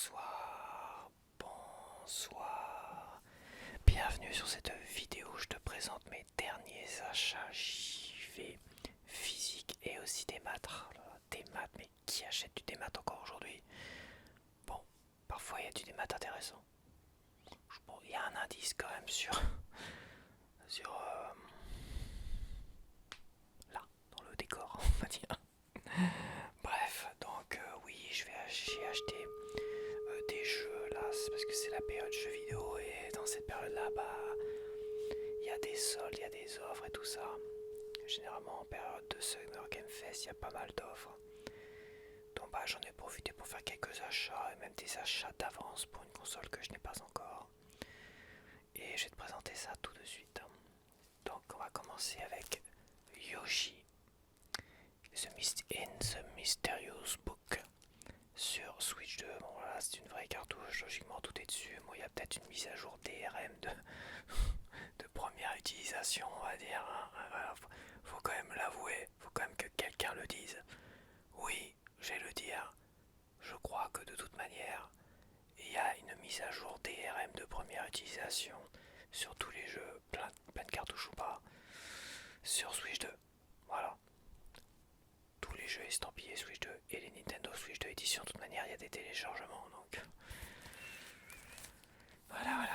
Bonsoir, bonsoir. Bienvenue sur cette vidéo où je te présente mes derniers achats JV physiques et aussi des maths. Oh là là, des maths, mais qui achète du démat encore aujourd'hui? Bon, parfois il y a du démat intéressant. Bon, il y a un indice quand même sur là, dans le décor, on va dire. Bref, donc oui, j'ai acheté des jeux là, c'est parce que c'est la période jeux vidéo et dans cette période là, il y a des soldes, il y a des offres et tout ça. Généralement en période de Summer Game Fest, il y a pas mal d'offres. Donc j'en ai profité pour faire quelques achats et même des achats d'avance pour une console que je n'ai pas encore. Et je vais te présenter ça tout de suite. Donc on va commencer avec Yoshi in the Mysterious Book sur Switch 2. Bon voilà, c'est une vraie cartouche, logiquement tout est dessus. Bon, il y a peut-être une mise à jour DRM de première utilisation, on va dire. Voilà, faut quand même l'avouer, faut quand même que quelqu'un le dise. Oui, je vais le dire. Je crois que de toute manière, il y a une mise à jour DRM de première utilisation sur tous les jeux, plein de cartouches ou pas, sur Switch 2. Voilà. Tous les jeux estampillés Switch 2 et les Nintendo Switch 2 édition, de toute manière, il y a des téléchargements, donc voilà,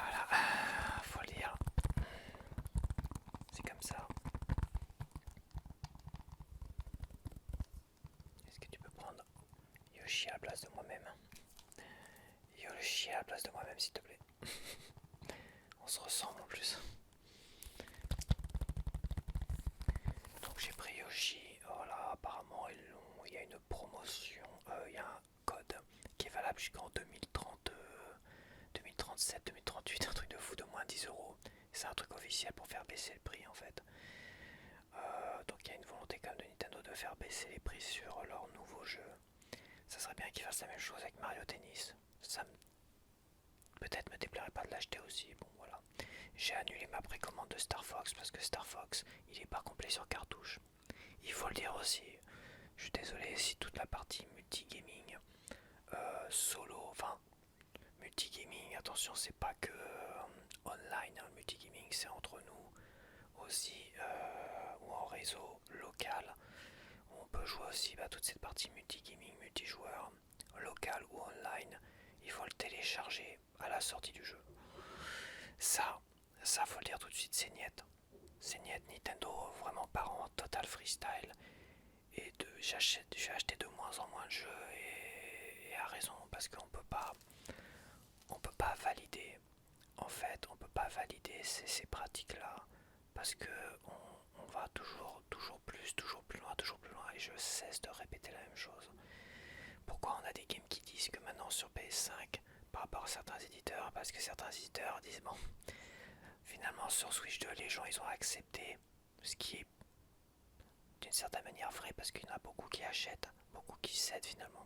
faut le dire. C'est comme ça. Est-ce que tu peux prendre Yoshi à la place de moi-même? Yoshi à la place de moi-même, s'il te plaît. On se ressemble en plus. Donc j'ai pris Yoshi. Voilà, apparemment il y a une promotion. Il y a un code qui est valable jusqu'en 2030, 2037, 2038, un truc de fou, de moins 10 euros. C'est un truc officiel pour faire baisser le prix en fait. Donc il y a une volonté quand même de Nintendo de faire baisser les prix sur leurs nouveaux jeux. Ça serait bien qu'ils fassent la même chose avec Mario Tennis. Ça peut-être me déplairait pas de l'acheter aussi. Bon voilà. J'ai annulé ma précommande de Star Fox parce que Star Fox il est pas complet sur cartouche. Il faut le dire aussi. Je suis désolé si toute la partie multigaming, solo, enfin multigaming, attention, c'est pas que online, hein, multigaming, c'est entre nous aussi, ou en réseau local. On peut jouer aussi toute cette partie multigaming, multijoueur, local ou online. Il faut le télécharger à la sortie du jeu. Ça faut le dire tout de suite, c'est niet. C'est niet. Nintendo vraiment part en total freestyle. Et j'ai acheté de moins en moins de jeux et à raison parce qu'on on peut pas valider. En fait, on peut pas valider ces pratiques-là parce que on va toujours plus loin, toujours plus loin et je cesse de répéter la même chose. Pourquoi on a des games qui disent que maintenant sur PS5 par rapport à certains éditeurs, parce que certains éditeurs disent bon, finalement sur Switch 2 les gens ils ont accepté, ce qui est d'une certaine manière vrai parce qu'il y en a beaucoup qui achètent, beaucoup qui cèdent finalement.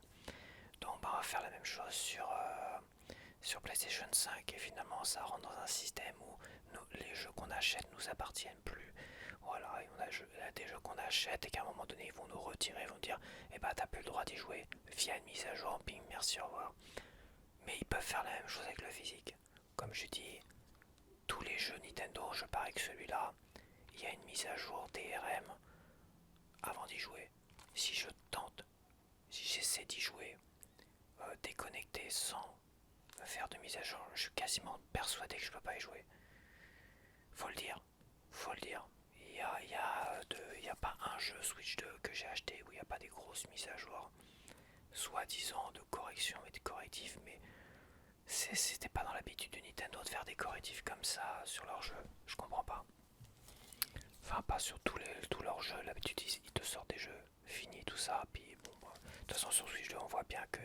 Donc on va faire la même chose sur PlayStation 5 et finalement ça rentre dans un système où les jeux qu'on achète nous appartiennent plus. Voilà, et on a des jeux qu'on achète et qu'à un moment donné ils vont nous retirer, ils vont dire eh bah t'as plus le droit d'y jouer via une mise à jour, ping, merci, au revoir. Mais ils peuvent faire la même chose avec le physique. Comme je dis, tous les jeux Nintendo, je parie que celui-là, il y a une mise à jour DRM avant d'y jouer. Si je tente, si j'essaie d'y jouer, déconnecté sans me faire de mise à jour, je suis quasiment persuadé que je peux pas y jouer. Faut le dire, faut le dire. Il y a pas un jeu Switch 2 que j'ai acheté où il n'y a pas des grosses mises à jour, soi-disant de correction et de correctifs, mais c'était pas dans l'habitude de Nintendo de faire des correctifs comme ça sur leurs jeux. Je comprends pas. Enfin, pas sur tous leurs jeux. L'habitude, ils te sortent des jeux finis, tout ça. Puis bon, de toute façon, sur Switch 2, on voit bien que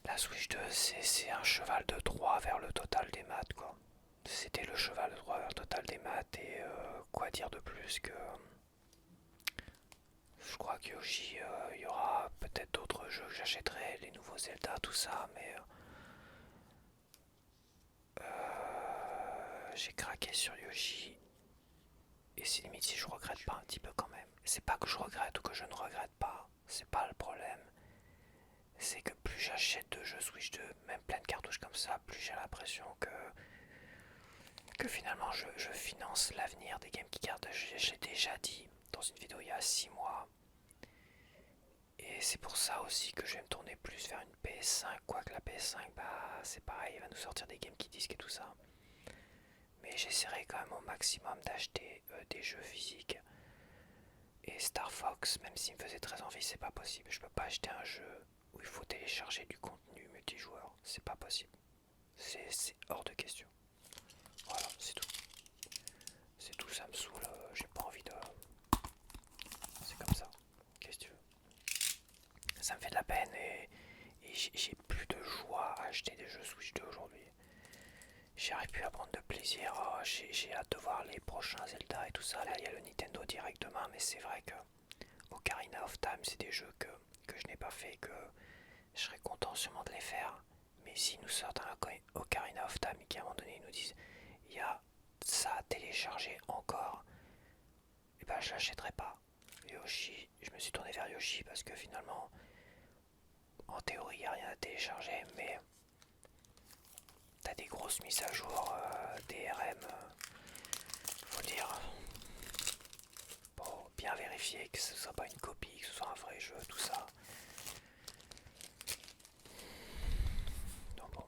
la Switch 2, c'est un cheval de Troie vers le total des maths, quoi. C'était le cheval de Troie vers le total des maths. Et quoi dire de plus que. Je crois que Yoshi, il y aura peut-être d'autres jeux que j'achèterai, les nouveaux Zelda, tout ça, mais. J'ai craqué sur Yoshi. Et c'est limite si je regrette pas un petit peu quand même. C'est pas que je regrette ou que je ne regrette pas. C'est pas le problème. C'est que plus plus j'achète de jeux Switch 2, même plein de cartouches comme ça, plus j'ai l'impression que finalement je finance l'avenir des Game Geek Arcade. Je l'ai déjà dit dans une vidéo il y a 6 mois. Et c'est pour ça aussi que je vais me tourner plus vers une PS5, quoique la PS5, bah c'est pareil, il va nous sortir des Game Key Disc et tout ça. Mais j'essaierai quand même au maximum d'acheter des jeux physiques. Et Star Fox, même s'il me faisait très envie, c'est pas possible. Je peux pas acheter un jeu où il faut télécharger du contenu multijoueur. C'est pas possible. C'est hors de question. Voilà, c'est tout. C'est tout, ça me saoule. J'ai pas envie de. C'est comme ça. Qu'est-ce que tu veux? Ça me fait de la peine et j'ai plus de joie à acheter des jeux Switch 2 aujourd'hui. J'arrive plus à prendre de plaisir. Oh, j'ai hâte de voir les prochains Zelda et tout ça. Là, il y a le Nintendo Direct demain, mais c'est vrai que Ocarina of Time, c'est des jeux que je n'ai pas fait et que je serais content sûrement de les faire. Mais s'ils nous sortent un Ocarina of Time et qu'à un moment donné ils nous disent il y a ça à télécharger encore, et ben je l'achèterai pas. Yoshi, je me suis tourné vers Yoshi parce que finalement, en théorie, il n'y a rien à télécharger, mais t'as des grosses mises à jour, DRM, faut dire. Bon, bien vérifier que ce soit pas une copie, que ce soit un vrai jeu, tout ça. Donc bon,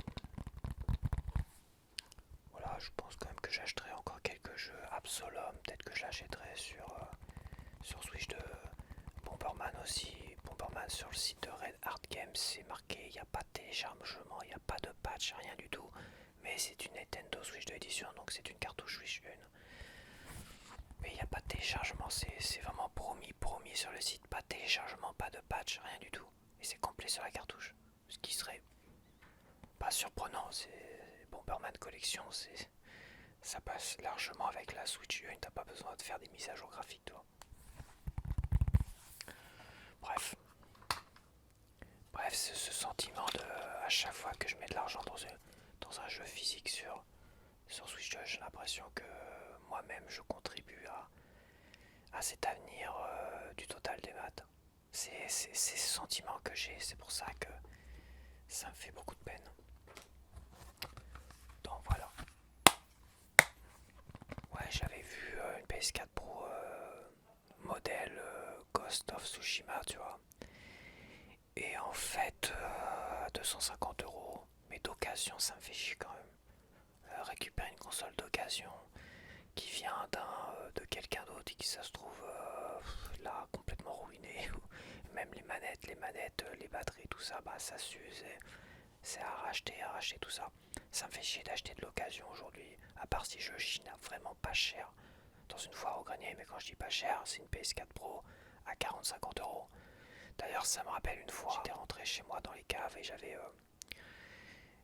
voilà, je pense quand même que j'achèterai encore quelques jeux. Absolum, peut-être que je l'achèterai sur Switch 2. Bomberman aussi. Bomberman sur le site de Red Art Games, c'est marqué, il n'y a pas de téléchargement, il n'y a pas de patch, rien du tout. Mais c'est une Nintendo Switch 2 édition, donc c'est une cartouche Switch 1. Mais il n'y a pas de téléchargement, c'est vraiment promis sur le site. Pas de téléchargement, pas de patch, rien du tout. Et c'est complet sur la cartouche. Ce qui serait pas surprenant, c'est Bomberman Collection, ça passe largement avec la Switch 1, t'as pas besoin de faire des mises à jour graphiques, toi. Bref. Bref, ce sentiment de à chaque fois que je mets de l'argent dans un jeu physique sur Switch 2, j'ai l'impression que moi-même je contribue à cet avenir du total des maths. C'est ce sentiment que j'ai, c'est pour ça que ça me fait beaucoup de peine. Donc voilà. Ouais, j'avais vu une PS4 Pro modèle Ghost of Tsushima, tu vois. Et en fait, 250 €, mais d'occasion, ça me fait chier quand même. Récupérer une console d'occasion qui vient de quelqu'un d'autre et qui, ça se trouve, là, complètement ruiné. Même les manettes, les batteries, tout ça, bah ça s'use. C'est à racheter tout ça. Ça me fait chier d'acheter de l'occasion aujourd'hui, à part si je chine vraiment pas cher dans une foire au grenier, mais quand je dis pas cher, c'est une PS4 Pro à 40-50 €. D'ailleurs, ça me rappelle une fois, j'étais rentré chez moi dans les caves et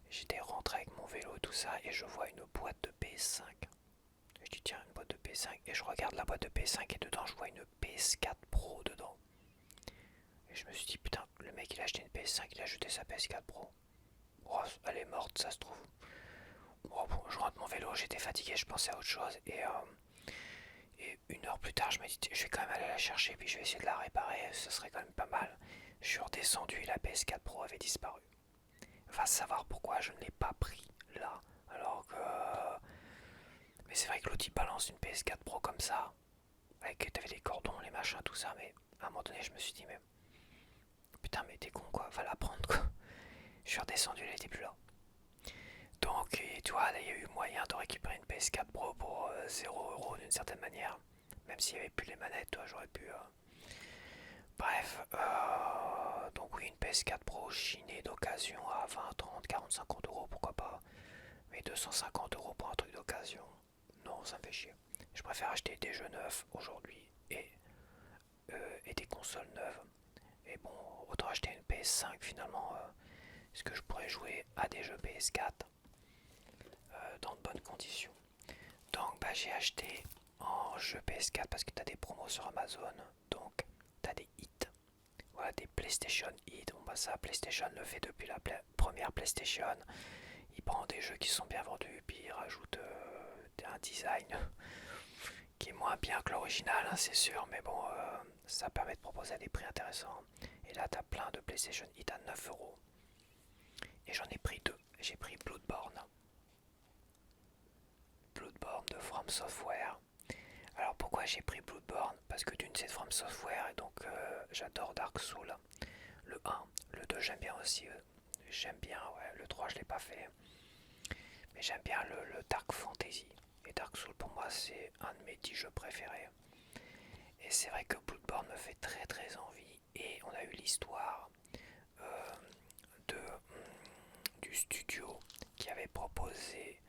j'étais rentré avec mon vélo et tout ça, et je vois une boîte de PS5. Je dis tiens, une boîte de PS5, et je regarde la boîte de PS5 et dedans je vois une PS4 Pro dedans. Et je me suis dit putain, le mec il a acheté une PS5, il a jeté sa PS4 Pro. Oh, elle est morte, ça se trouve. Oh, bon, je rentre mon vélo, j'étais fatigué, je pensais à autre chose, et une heure plus tard, je me dis je vais quand même aller la chercher, puis je vais essayer de la réparer, ce serait quand même pas mal. Je suis redescendu et la PS4 Pro avait disparu. Va savoir pourquoi je ne l'ai pas pris là, alors que. Mais c'est vrai que l'autre il balance une PS4 Pro comme ça, avec t'avais les cordons, les machins, tout ça, mais à un moment donné, je me suis dit, mais putain, mais t'es con quoi, va la prendre quoi. Je suis redescendu, elle était plus là. Donc, et tu vois, là, il y a eu moyen de récupérer une PS4 Pro pour 0 € d'une certaine manière. Même s'il n'y avait plus les manettes, toi, j'aurais pu. Bref, donc oui, une PS4 Pro chinée d'occasion à 20, 30, 40, 50 €, pourquoi pas. Mais 250 € pour un truc d'occasion, non, ça me fait chier. Je préfère acheter des jeux neufs aujourd'hui et des consoles neuves. Et bon, autant acheter une PS5 finalement, parce que je pourrais jouer à des jeux PS4 dans de bonnes conditions. Donc bah, j'ai acheté en jeu PS4 parce que tu as des promos sur Amazon, donc tu as des hits. Voilà, des PlayStation Hits. Bon bah ça, PlayStation le fait depuis la première PlayStation. Il prend des jeux qui sont bien vendus, puis il rajoute un design qui est moins bien que l'original, hein, c'est sûr, mais bon, ça permet de proposer des prix intéressants. Et là, tu as plein de PlayStation Hits à 9 €. Et j'en ai pris deux. J'ai pris Bloodborne. Bloodborne de From Software. Alors pourquoi j'ai pris Bloodborne? Parce que d'une c'est de From Software et donc j'adore Dark Souls. Le 1, le 2 j'aime bien aussi. J'aime bien, ouais, le 3 je l'ai pas fait. Mais j'aime bien le Dark Fantasy. Et Dark Souls pour moi c'est un de mes 10 jeux préférés. Et c'est vrai que Bloodborne me fait très très envie. Et on a eu l'histoire euh, du studio qui avait proposé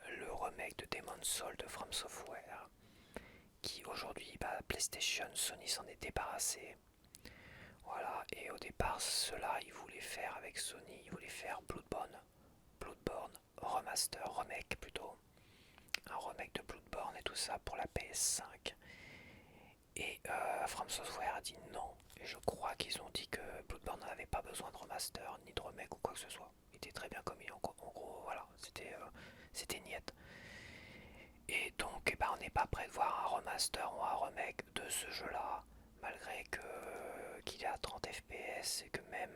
le remake de Demon's Souls de From Software, qui aujourd'hui, PlayStation, Sony s'en est débarrassé. Voilà, et au départ, cela, ils voulaient faire avec Sony, ils voulaient faire Bloodborne remaster, remake plutôt, un remake de Bloodborne et tout ça pour la PS5. Et From Software a dit non, et je crois qu'ils ont dit que Bloodborne n'avait pas besoin de remaster, ni de remake ou quoi que ce soit. Il était très bien comme il est, en gros, voilà, c'était niette. Et donc, on n'est pas prêt de voir un remaster ou un remake de ce jeu-là, malgré qu'il est à 30 FPS et que même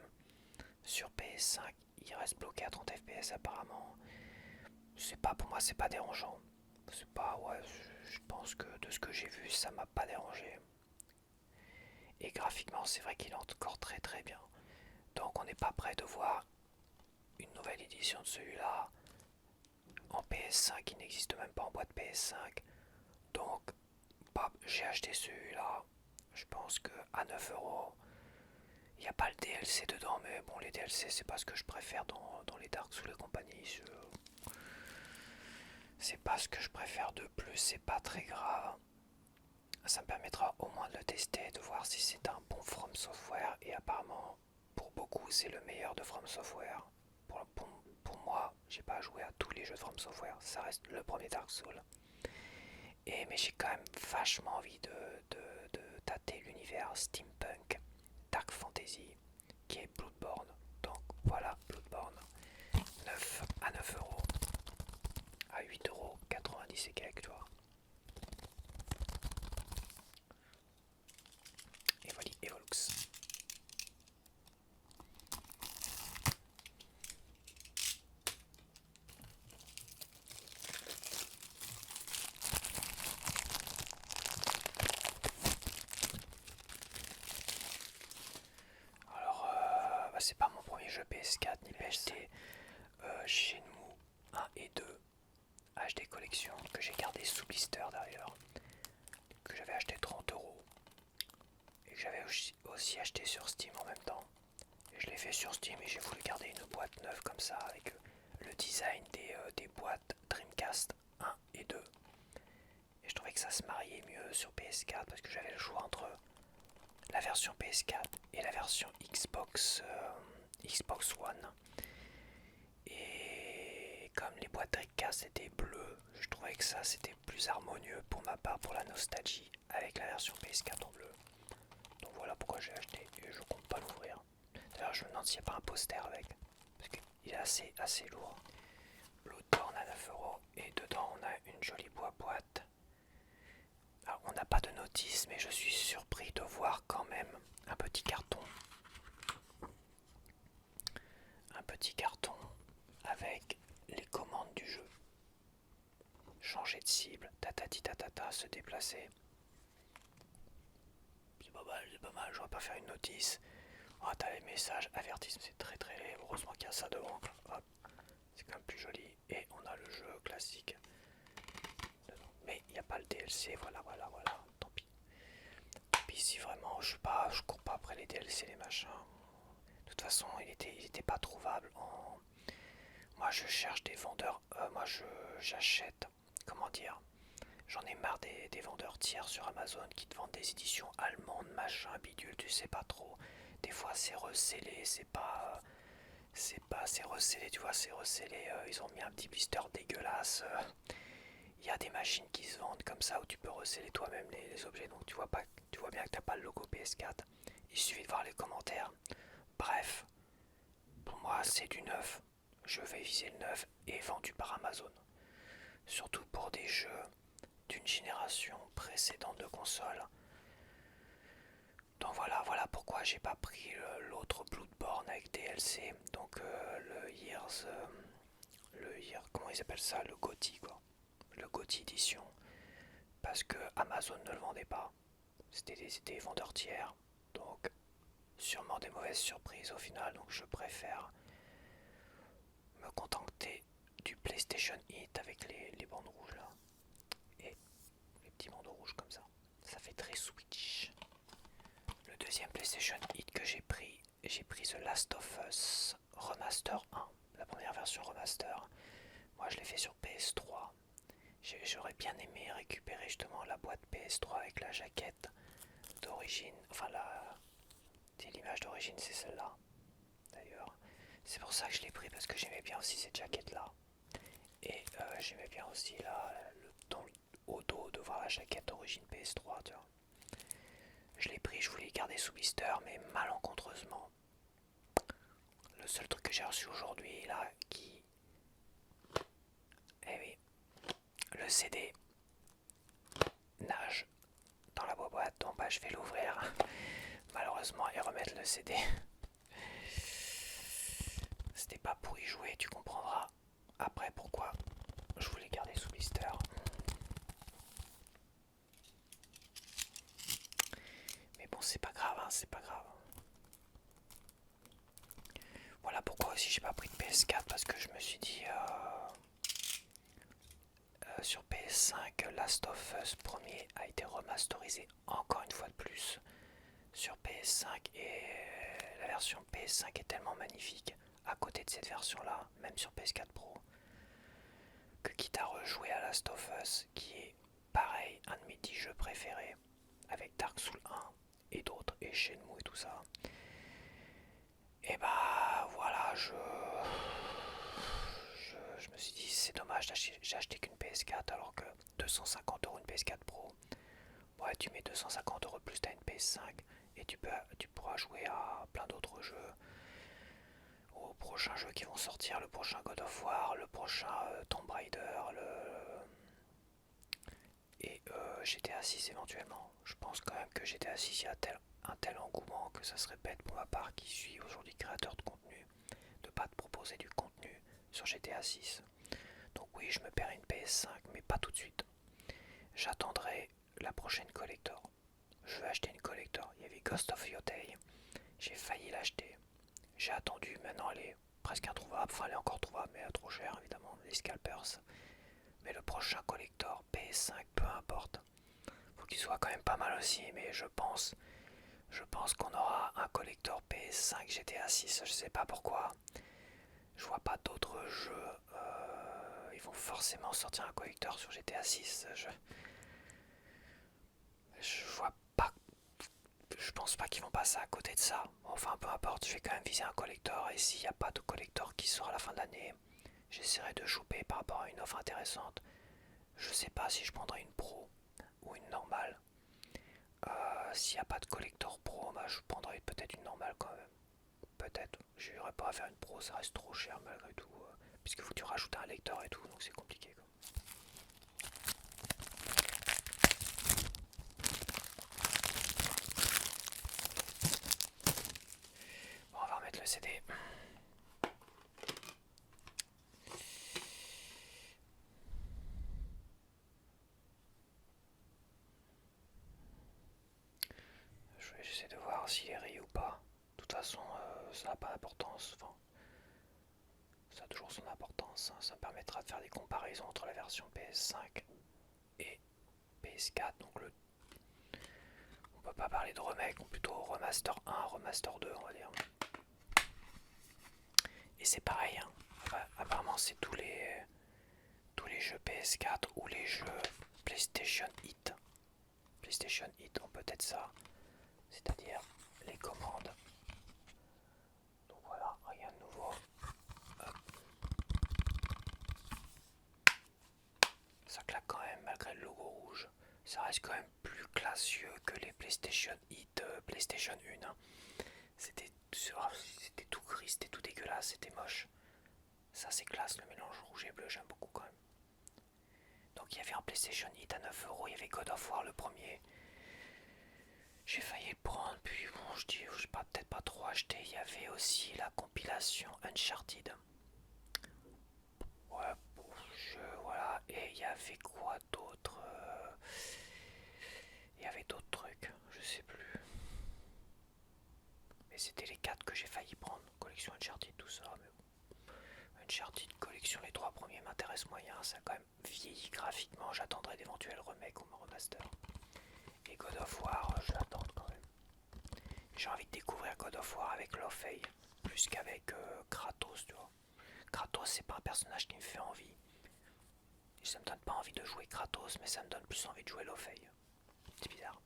sur PS5, il reste bloqué à 30 FPS apparemment. C'est pas, pour moi, c'est pas dérangeant. C'est pas, ouais, je pense que de ce que j'ai vu, ça m'a pas dérangé. Et graphiquement, c'est vrai qu'il est encore très très bien. Donc, on n'est pas prêt de voir une nouvelle édition de celui-là en PS5 qui n'existe même pas en boîte PS5. Donc, j'ai acheté celui-là. Je pense que à 9 €. Il n'y a pas le DLC dedans, mais bon, les DLC, c'est pas ce que je préfère dans les Dark Souls et compagnie. C'est pas ce que je préfère de plus, c'est pas très grave. Ça me permettra au moins de le tester, de voir si c'est un bon From Software. Et apparemment, pour beaucoup, c'est le meilleur de From Software. Pour moi, j'ai pas joué à tous les jeux de From Software, ça reste le premier Dark Souls. Mais j'ai quand même vachement envie de tâter l'univers steampunk, dark fantasy, qui est Bloodborne. Donc voilà, Bloodborne, 9 € à 8,90 € et quelques, toi. Et voilà, Evolux. Alors, c'est pas mon premier jeu PS4 ni PS. Shenmue 1 et 2 HD Collection que j'ai gardé sous blister d'ailleurs, que j'avais acheté 30 € et que j'avais aussi acheté sur Steam en même temps. Et je l'ai fait sur Steam et j'ai voulu garder une boîte neuve comme ça avec le design des boîtes Dreamcast 1 et 2. Et je trouvais que ça se mariait mieux sur PS4 parce que j'avais le choix entre la version PS4 et la version Xbox One. Et comme les boîtes Dreamcast étaient bleues, je trouvais que ça c'était plus harmonieux pour ma part, pour la nostalgie, avec la version PS4 en bleu. Donc voilà pourquoi j'ai acheté et je compte pas l'ouvrir. D'ailleurs je me demande s'il n'y a pas un poster avec, parce qu'il est assez lourd. Bloodborne à 9 € et dedans on a une jolie boîte. Alors on n'a pas de notice mais je suis surpris de voir quand même un petit carton. Un petit carton avec les commandes du jeu. Changer de cible, tatati tatata, se déplacer. C'est pas mal, j'aurais pas faire une notice. Oh, t'as les messages, avertissement, c'est très très laid. Heureusement qu'il y a ça devant. Hop. C'est quand même plus joli. Et on a le jeu classique dedans. Mais il n'y a pas le DLC, voilà. Tant pis. Tant pis si vraiment je cours pas après les DLC, les machins. De toute façon, il était pas trouvable en. Moi je cherche des vendeurs. J'achète. Comment dire? J'en ai marre des vendeurs tiers sur Amazon qui te vendent des éditions allemandes, machin, bidule, tu sais pas trop. Des fois c'est recellé, c'est recellé, tu vois, c'est recellé. Ils ont mis un petit blister dégueulasse. Il y a des machines qui se vendent comme ça où tu peux receller toi-même les objets. Donc tu vois bien que t'as pas le logo PS4. Il suffit de voir les commentaires. Bref, pour moi c'est du neuf. Je vais viser le neuf et vendu par Amazon. Surtout pour des jeux d'une génération précédente de console. Donc voilà pourquoi j'ai pas pris l'autre Bloodborne Reborn avec DLC, donc comment ils appellent ça, le GOTY quoi, le GOTY édition, parce que Amazon ne le vendait pas, c'était des vendeurs tiers, donc sûrement des mauvaises surprises au final, donc je préfère me contenter du PlayStation Hit avec les bandes rouges là, et les petits bandeaux rouges comme ça fait très Switch. Le deuxième PlayStation Hit que j'ai pris The Last of Us Remaster 1, la première version remaster. Moi je l'ai fait sur PS3. J'aurais bien aimé récupérer justement la boîte PS3 avec la jaquette d'origine. Enfin l'image d'origine c'est celle-là d'ailleurs. C'est pour ça que je l'ai pris, parce que j'aimais bien aussi cette jaquette là. Et j'aimais bien aussi dans le au dos de voir la jaquette d'origine PS3, tu vois. Je l'ai pris, je voulais garder sous blister, mais malencontreusement, le seul truc que j'ai reçu aujourd'hui, là, eh oui, le CD nage dans la boîte, donc bah je vais l'ouvrir, malheureusement, et remettre le CD. C'était pas pour y jouer, tu comprendras après pourquoi je voulais garder sous blister. Mais bon, c'est pas grave, hein, c'est pas grave. Voilà pourquoi aussi j'ai pas pris de PS4, parce que je me suis dit sur PS5, Last of Us premier a été remasterisé encore une fois de plus sur PS5, et la version PS5 est tellement magnifique à côté de cette version là, même sur PS4 Pro, que quitte à rejouer à Last of Us, qui est pareil, un de mes 10 jeux préférés, avec Dark Souls 1 et d'autres, et Shenmue et tout ça, et bah voilà, je me suis dit c'est dommage, j'ai acheté qu'une PS4 alors que 250 € une PS4 Pro. Ouais, tu mets 250 € plus, t'as une PS5 et tu pourras jouer à plein d'autres jeux, aux prochains jeux qui vont sortir, le prochain God of War, le prochain Tomb Raider, et GTA 6 éventuellement. Je pense quand même que GTA 6, il y a un tel engouement que ça serait bête pour ma part, qui suis aujourd'hui créateur de contenu, de pas te proposer du contenu sur GTA 6. Donc oui, je me paierai une PS5, mais pas tout de suite. J'attendrai la prochaine collector. Je vais acheter une collector. Il y avait Ghost of Yotei. J'ai failli l'acheter. J'ai attendu. Maintenant, elle est presque introuvable. Enfin, elle est encore trouvable, mais trop chère, évidemment. Les scalpers. Mais le prochain collector PS5, peu importe. Faut qu'il soit quand même pas mal aussi. Mais je pense qu'on aura un collector PS5 GTA 6. Je sais pas pourquoi. Je vois pas d'autres jeux. Ils vont forcément sortir un collector sur GTA 6. Je vois pas. Je pense pas qu'ils vont passer à côté de ça. Enfin, peu importe, je vais quand même viser un collector. Et s'il n'y a pas de collector qui sort à la fin de l'année, j'essaierai de choper par rapport à une offre intéressante. Je sais pas si je prendrai une pro ou une normale. S'il n'y a pas de collector pro, bah, je prendrai peut-être une normale quand même. Peut-être. Je n'irai pas à faire une pro, ça reste trop cher malgré tout. Puisque faut que tu rajoutes un lecteur et tout, donc c'est compliqué. Bon, on va remettre le CD. J'essaie de voir s'il est rayé ou pas. De toute façon, ça n'a pas d'importance. Enfin, ça a toujours son importance. Hein. Ça permettra de faire des comparaisons entre la version PS5 et PS4. Donc on peut pas parler de remake, ou plutôt remaster 1, remaster 2, on va dire. Et c'est pareil. Hein. Apparemment, c'est tous les jeux PS4 ou les jeux PlayStation Hit. PlayStation Hit ont peut-être ça. C'est-à-dire les commandes. Donc voilà, rien de nouveau. Hop. Ça claque quand même malgré le logo rouge. Ça reste quand même plus classieux que les PlayStation Hit PlayStation 1. Hein. C'était tout gris, c'était tout dégueulasse, c'était moche. Ça c'est classe, le mélange rouge et bleu, j'aime beaucoup quand même. Donc il y avait un PlayStation Hit à 9 €, il y avait God of War le premier. J'ai failli le prendre, puis bon, je pas peut-être pas trop acheté. Il y avait aussi la compilation Uncharted. Ouais, bon jeu, voilà. Et il y avait quoi d'autre il y avait d'autres trucs, je sais plus. Mais c'était les 4 que j'ai failli prendre. Collection Uncharted, tout ça. Mais bon. Uncharted, collection, les 3 premiers m'intéressent moyen. Ça a quand même vieilli graphiquement. J'attendrai d'éventuels remakes ou remaster. Et God of War, je l'attends quand même. J'ai envie de découvrir God of War avec Lofey. Plus qu'avec Kratos, tu vois. Kratos, c'est pas un personnage qui me fait envie. Et ça me donne pas envie de jouer Kratos, mais ça me donne plus envie de jouer Lofey. C'est bizarre.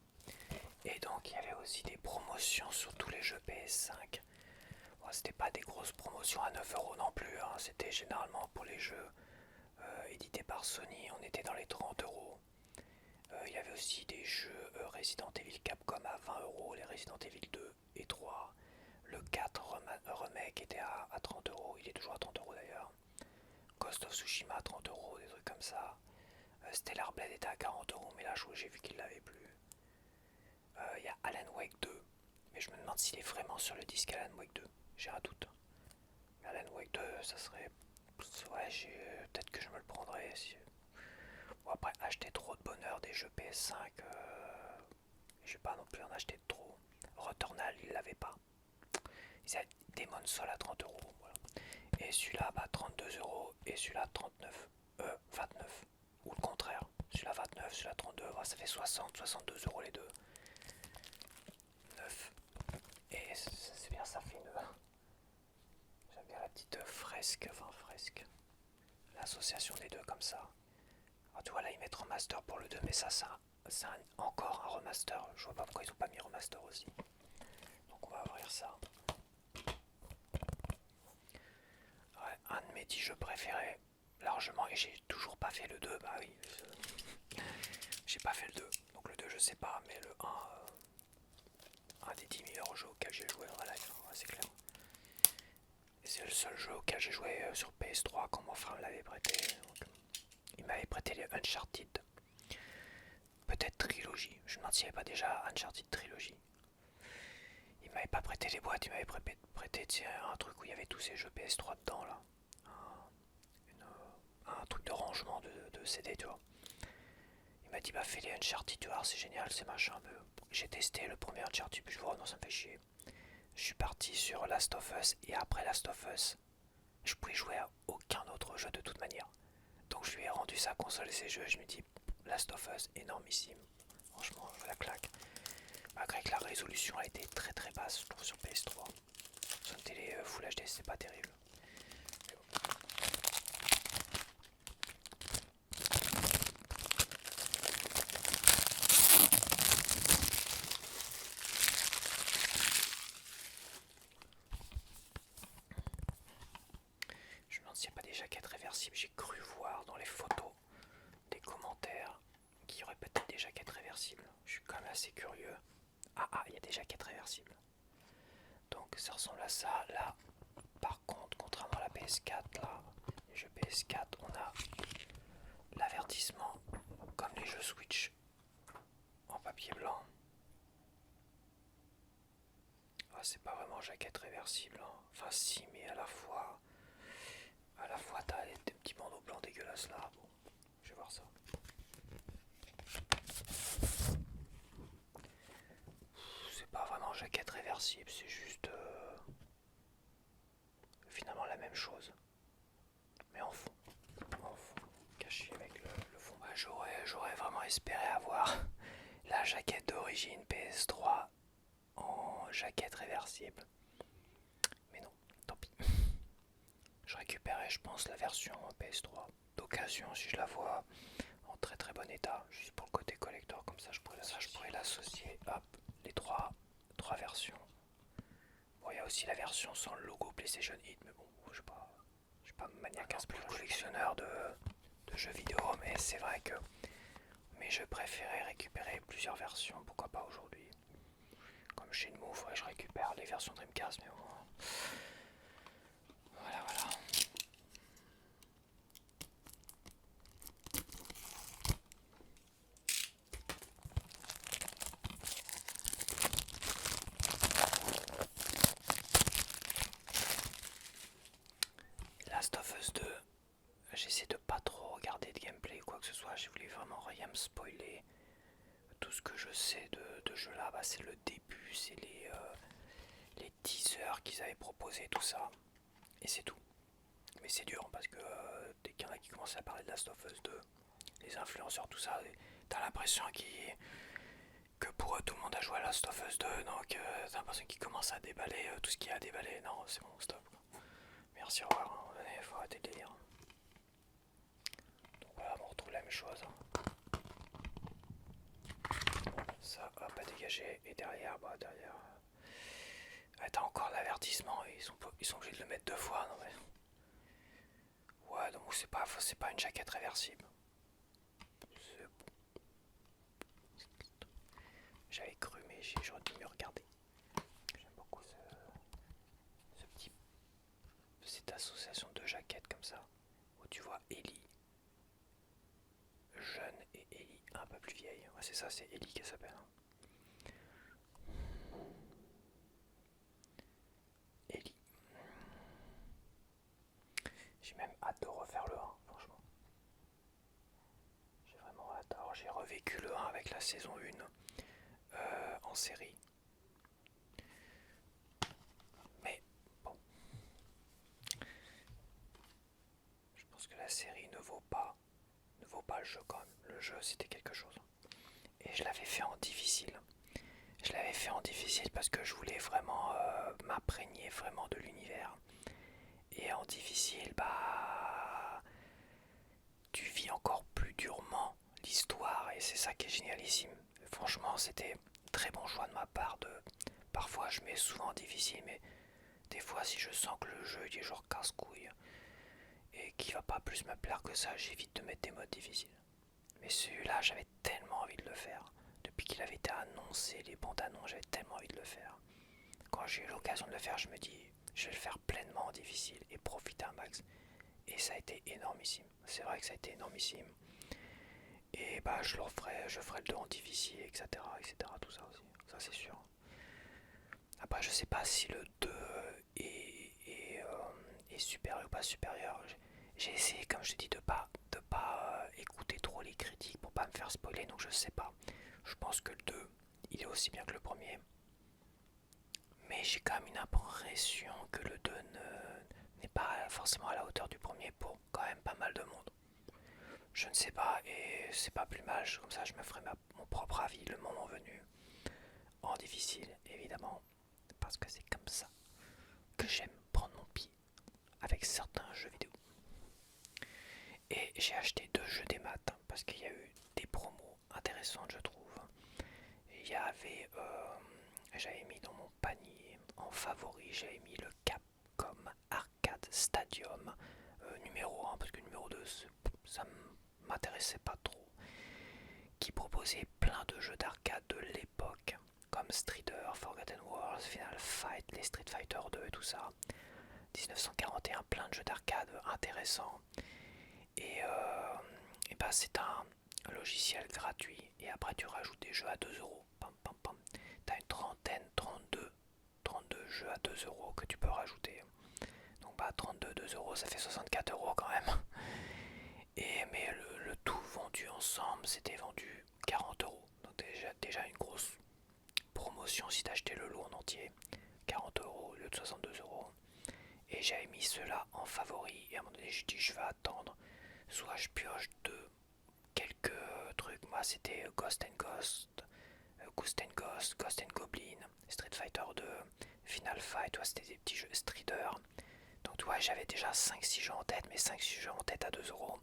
Et donc il y avait aussi des promotions sur tous les jeux PS5. Bon, c'était pas des grosses promotions à 9 € non plus, hein. C'était généralement pour les jeux édités par Sony, on était dans les 30 €. Il y avait aussi des jeux Resident Evil Capcom à 20 €, les Resident Evil 2 et 3. Le 4 remake était à 30 €, il est toujours à 30 € d'ailleurs. Ghost of Tsushima à 30 €, des trucs comme ça. Stellar Blade était à 40 €, mais là j'ai vu qu'il l'avait plus. Il y a Alan Wake 2, mais je me demande s'il est vraiment sur le disque Alan Wake 2. J'ai un doute. Mais Alan Wake 2, ça serait. Ouais, peut-être que je me le prendrais. Si... Bon, après, acheter trop de bonheur des jeux PS5, je vais pas non plus en acheter trop. Returnal, il l'avait pas. Il a Demon Soul à 30 €. Voilà. Et celui-là, 32 € et celui-là 39. 29. Ou le contraire. Celui-là 29, celui-là 32. Ça fait 62 € les deux. 9. Et c'est bien, ça fait une. J'aime bien la petite fresque, enfin fresque. L'association des deux comme ça. Alors tu vois là ils mettent remaster pour le 2, mais ça c'est encore un remaster. Je vois pas pourquoi ils ont pas mis remaster aussi. Donc on va ouvrir ça. Ouais, un de mes 10 jeux préférés, largement, et j'ai toujours pas fait le 2, bah oui. J'ai pas fait le 2, donc le 2 je sais pas, mais le 1, un des 10 meilleurs jeux auxquels j'ai joué dans ma life, hein, c'est clair. Et c'est le seul jeu auquel j'ai joué sur PS3 quand mon frère me l'avait prêté. Donc, il m'avait prêté les Uncharted. Peut-être Trilogy. Je me demande s'il n'y avait pas déjà Uncharted Trilogy. Il m'avait pas prêté les boîtes, il m'avait prêté un truc où il y avait tous ces jeux PS3 dedans là. Un truc de rangement de CD, tu vois. Il m'a dit bah fais les Uncharted, tu vois, c'est génial, c'est machin. J'ai testé le premier Uncharted, puis je vois, oh non, ça me fait chier. Je suis parti sur Last of Us, et après Last of Us, je pouvais jouer à aucun autre jeu de toute manière. Donc je lui ai rendu sa console et ses jeux, et je me dis Last of Us, énormissime. Franchement, la claque. Malgré que la résolution a été très très basse, je trouve, sur PS3. Sur une télé Full HD, c'est pas terrible. Je me demande s'il n'y a pas des jaquettes réversibles. J'ai cru voir dans les photos des commentaires qu'il y aurait peut-être des jaquettes réversibles. Je suis quand même assez curieux. Ah, il y a des jaquettes réversibles. Donc ça ressemble à ça. Là, par contre, contrairement à la PS4, là, les jeux PS4, on a l'avertissement comme les jeux Switch en papier blanc. Ah, c'est pas vraiment jaquette réversible, hein. Enfin si, mais à la fois t'as des petits bandeaux blancs dégueulasses là. Bon, je vais voir ça. C'est pas vraiment jaquette réversible, c'est juste finalement la même chose, mais en fond, caché avec le fond. Bah, j'aurais vraiment espéré avoir la jaquette d'origine PS3 en jaquette réversible, mais non, tant pis. Je récupérais, je pense, la version PS3 d'occasion si je la vois en très très bon état, juste pour le côté collector, comme ça je pourrais l'associer. Hop, les trois versions. Bon, il y a aussi la version sans le logo PlayStation Hit, mais bon, je suis pas maniaque, un peu collectionneur de jeux vidéo, mais c'est vrai que mes jeux préférés récupérer plusieurs versions, pourquoi pas aujourd'hui. Comme chez Move, je récupère les versions Dreamcast, mais bon. Voilà. bah, c'est le début, c'est les teasers qu'ils avaient proposé, tout ça, et c'est tout. Mais c'est dur parce que dès qu'il y en a qui commencent à parler de Last of Us 2, les influenceurs, tout ça, t'as l'impression que pour eux tout le monde a joué à Last of Us 2, donc t'as l'impression qu'ils commencent à déballer tout ce qu'il y a à déballer. Non, c'est bon, stop. Merci, au revoir, hein. Allez, faut arrêter de délire. Donc voilà, on retrouve la même chose. Ça, hop, à dégager. Et derrière, bah derrière. T'as encore l'avertissement et ils sont obligés de le mettre deux fois, non mais. Ouais, donc c'est pas une jaquette réversible. C'est bon. J'avais cru, mais j'aurais dû mieux regarder. J'aime beaucoup cette association de jaquettes comme ça. Où tu vois Ellie jeune et Ellie un peu plus vieille. Ouais, c'est ça, c'est Ellie qu'elle s'appelle. Ellie. J'ai même hâte de refaire le 1, franchement. J'ai vraiment hâte. Alors j'ai revécu le 1 avec la saison 1 en série. Mais bon, je pense que la série ne vaut pas le jeu quand même. Le jeu c'était quelque chose. Et je l'avais fait en difficile. Je l'avais fait en difficile parce que je voulais vraiment m'imprégner vraiment de l'univers. Et en difficile, bah tu vis encore plus durement l'histoire et c'est ça qui est génialissime. Franchement, c'était très bon choix de ma part de. Parfois, je mets souvent en difficile, mais des fois, si je sens que le jeu il est genre casse-couille et qu'il va pas plus me plaire que ça, j'évite de mettre des modes difficiles. Mais celui-là, j'avais tellement envie de le faire. Depuis qu'il avait été annoncé, les bandes annonces, j'avais tellement envie de le faire. Quand j'ai eu l'occasion de le faire, je me dis, je vais le faire pleinement en difficile et profiter un max. Et ça a été énormissime. C'est vrai que ça a été énormissime. Et bah je ferai le 2 en difficile, etc. Tout ça aussi. Ça c'est sûr. Après je sais pas si le 2 est supérieur ou pas supérieur. J'ai essayé, comme je te dis, de pas écouter trop les critiques pour pas me faire spoiler, donc je sais pas. Je pense que le 2 il est aussi bien que le premier. Mais j'ai quand même une impression que le 2 n'est pas forcément à la hauteur du premier pour quand même pas mal de monde. Je ne sais pas et c'est pas plus mal, comme ça je me ferai mon propre avis le moment venu. En difficile évidemment, parce que c'est comme ça que j'aime prendre mon pied avec certains jeux vidéo. Et j'ai acheté 2 jeux des maths parce qu'il y a eu des promos intéressantes je trouve. Il y avait, j'avais mis dans mon panier en favori, j'avais mis le Capcom Arcade Stadium numéro 1 parce que numéro 2 ça m'intéressait pas trop, qui proposait plein de jeux d'arcade de l'époque comme Strider, Forgotten Worlds, Final Fight, les Street Fighter 2 et tout ça. 1941, plein de jeux d'arcade intéressants. Et bah c'est un logiciel gratuit et après tu rajoutes des jeux à 2€. Pam pam pam. T'as une trentaine, 32 jeux à 2€ que tu peux rajouter. Donc bah 32, 2€, ça fait 64€ quand même. Mais le tout vendu ensemble, c'était vendu 40€. Donc déjà une grosse promotion si t'achetais le lot en entier. 40€ au lieu de 62€. Et j'avais mis cela en favori. Et à un moment donné, je dis je vais attendre. Soit je pioche de quelques trucs. Moi, c'était Ghost and Ghost, Ghost and Ghost, Ghost and Goblin, Street Fighter 2, Final Fight. Toi, c'était des petits jeux Strider. Donc, tu vois, j'avais déjà 5-6 jeux en tête. Mais 5-6 jeux en tête à 2€.